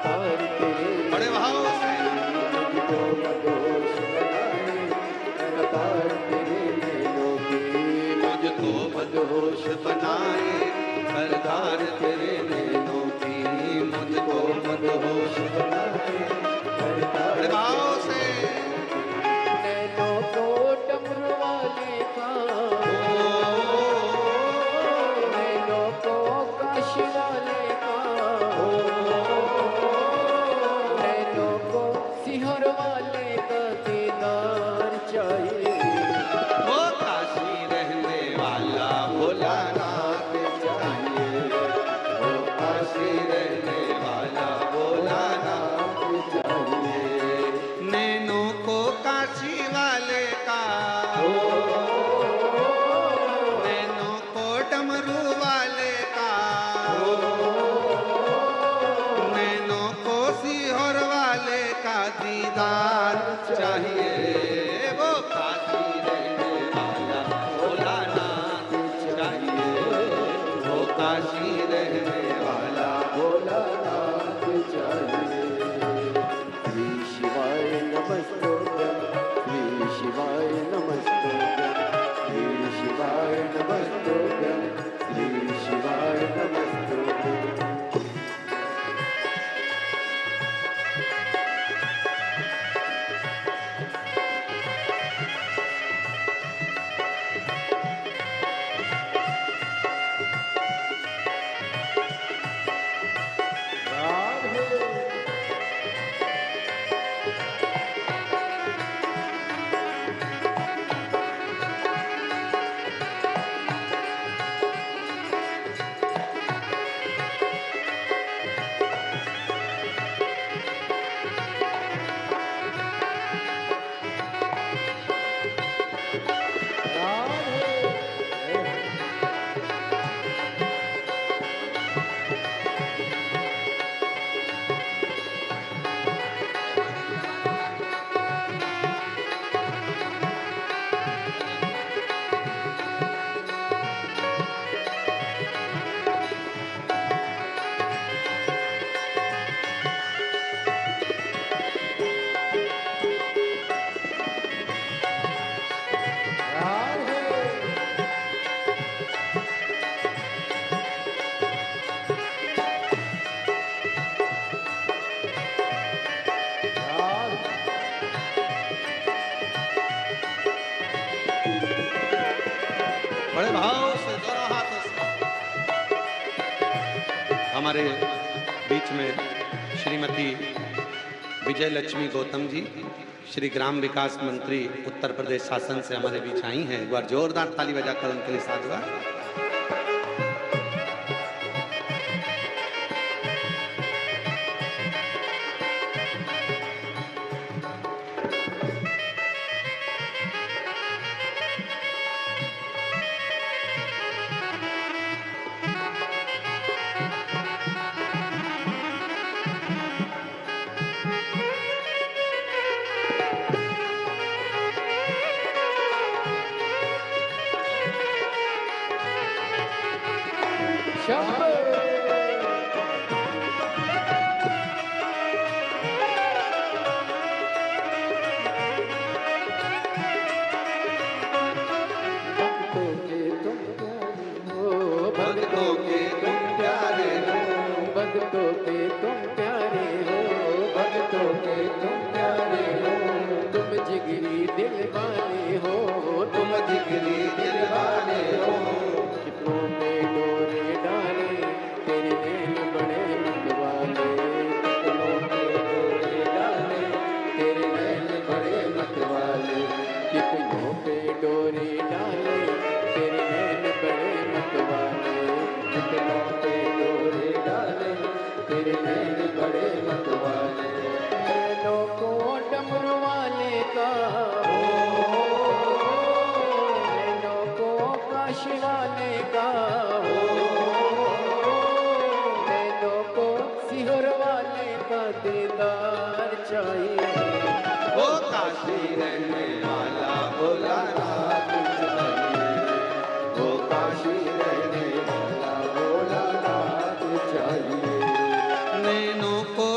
S2: लगातार तेरे
S1: बड़े भाव से
S2: मुझको मदहोश बनाए लगातार तेरे नैनों की
S1: मुझको मदहोश बनाए सरदार तेरे नैनों की मुझको मदहोश बनाए बड़े भाव से
S2: नैनों को डमरू वाले का नैनों को काशी वाले का नैनों को सिहर वाले का दीदार चाहिए
S1: वो काशी रहने वाला भोलानाथ चाहिए वो काशी रहने वाला भोलानाथ चाहिए नैनों को काशी वाले का नैनों को डमरू वाले का नैनों को सीहोर वाले का दीदार चाहिए वो काशी रहने वाला भोलानाथ चाहिए वो काशी रहने वाला
S2: भोलानाथ चाहिए श्री शिवाय नमस्तोभ्यं श्री शिवाय नमस्तोभ्यं श्री शिवाय नमस्तोभ्यं श्री शिवाय नमस्तोभ्यं
S1: बड़े भाव से दोनों हाथों से हमारे बीच में श्रीमती विजय लक्ष्मी गौतम जी श्री ग्राम विकास मंत्री उत्तर प्रदेश शासन से हमारे बीच आई हैं। एक बार जोरदार ताली बजाकर उनके लिए साधुवाद। भक्तों के तुम प्यारे हो
S2: भक्तों के तुम प्यारे हो भक्तों के तुम प्यारे हो तुम जिगरी दिल वाले हो
S1: तुम जिगरी दिल वाले हो
S2: कितनों पे डोरे डाले तेरे नैन बड़े मत वाले कितनों पे डोरे डाले तेरे नैन बड़े मत वाले कितनों पे डोरे डाले तेरे नैन बड़े मत वाले कितनों पे डोरे डाले तेरे नैन बड़े मत वाले नैनों को डमरू वाले का नैनों को काशी वाले का नैनों को सिहर वाले का दीदार चाहिए
S1: वो काशी रहने वाला भोलानाथ चाहिए वो काशी रहने वाला भोलानाथ चाहिए नैनों को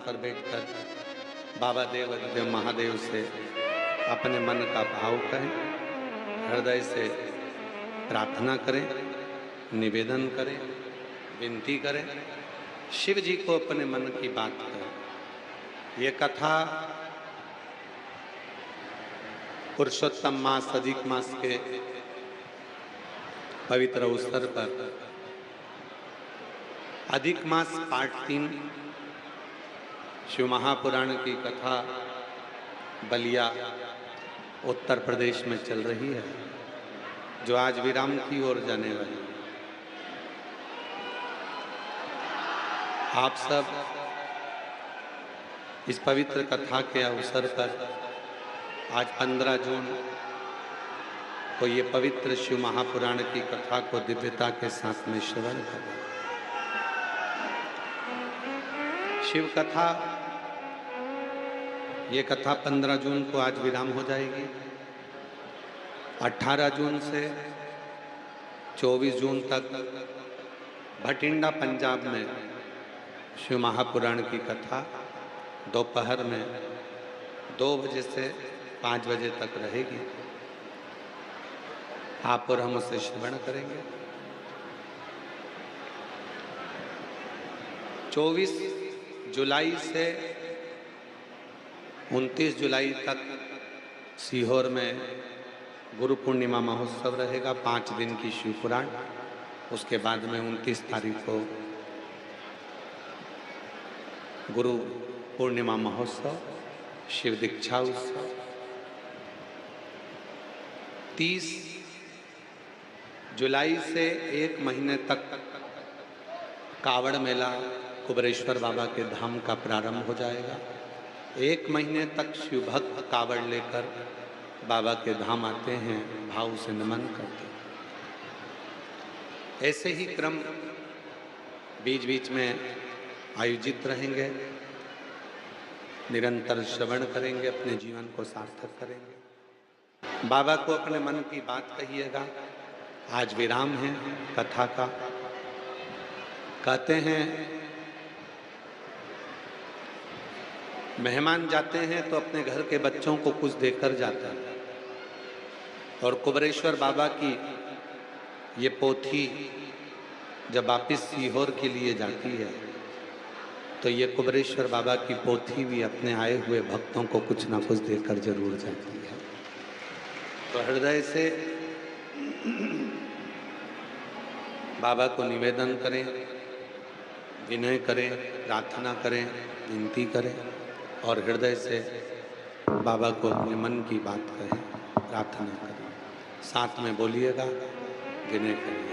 S1: पर बैठकर बाबा देव महादेव से अपने मन का भाव कहें, हृदय से प्रार्थना करें, निवेदन करें, विनती करें, शिव जी को अपने मन की बात करें। ये कथा पुरुषोत्तम मास अधिक मास के पवित्र अवसर पर अधिक मास पार्ट 3 शिव महापुराण की कथा बलिया उत्तर प्रदेश में चल रही है, जो आज विराम की ओर जाने वाली। आप सब इस पवित्र कथा के अवसर पर आज 15 जून को ये पवित्र शिव महापुराण की कथा को दिव्यता के साथ में श्रवण करें। शिव कथा, ये कथा 15 जून को आज विराम हो जाएगी। 18 जून से 24 जून तक भटिंडा पंजाब में शिव महापुराण की कथा दोपहर में 2 बजे से 5 बजे तक रहेगी। आप और हम उसे श्रवण करेंगे। 24 जुलाई से 29 जुलाई तक सीहोर में गुरु पूर्णिमा महोत्सव रहेगा, 5 दिन की शिव पुराण। उसके बाद में 29 तारीख को गुरु पूर्णिमा महोत्सव, शिव दीक्षा उत्सव। 30 जुलाई से 1 महीने तक कावड़ मेला कुबरेश्वर बाबा के धाम का प्रारंभ हो जाएगा। 1 महीने तक शिव भक्त कावड़ लेकर बाबा के धाम आते हैं, भाव से नमन करते हैं। ऐसे ही क्रम बीच बीच में आयोजित रहेंगे, निरंतर श्रवण करेंगे, अपने जीवन को सार्थक करेंगे। बाबा को अपने मन की बात कहिएगा। आज विराम है कथा का। कहते हैं मेहमान जाते हैं तो अपने घर के बच्चों को कुछ देकर जाता है, और कुबरेश्वर बाबा की ये पोथी जब वापिस सीहोर के लिए जाती है तो ये कुबरेश्वर बाबा की पोथी भी अपने आए हुए भक्तों को कुछ ना कुछ देकर जरूर जाती है। तो हृदय से बाबा को निवेदन करें, विनय करें, प्रार्थना करें, विनती करें, और हृदय से बाबा को अपने मन की बात कहें, प्रार्थना करें। साथ में बोलिएगा, विनय करिएगा।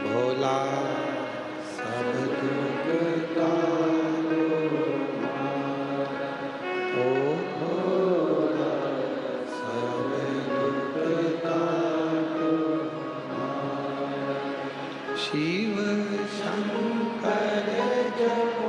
S1: भोला सब दुख शिव शंकर जप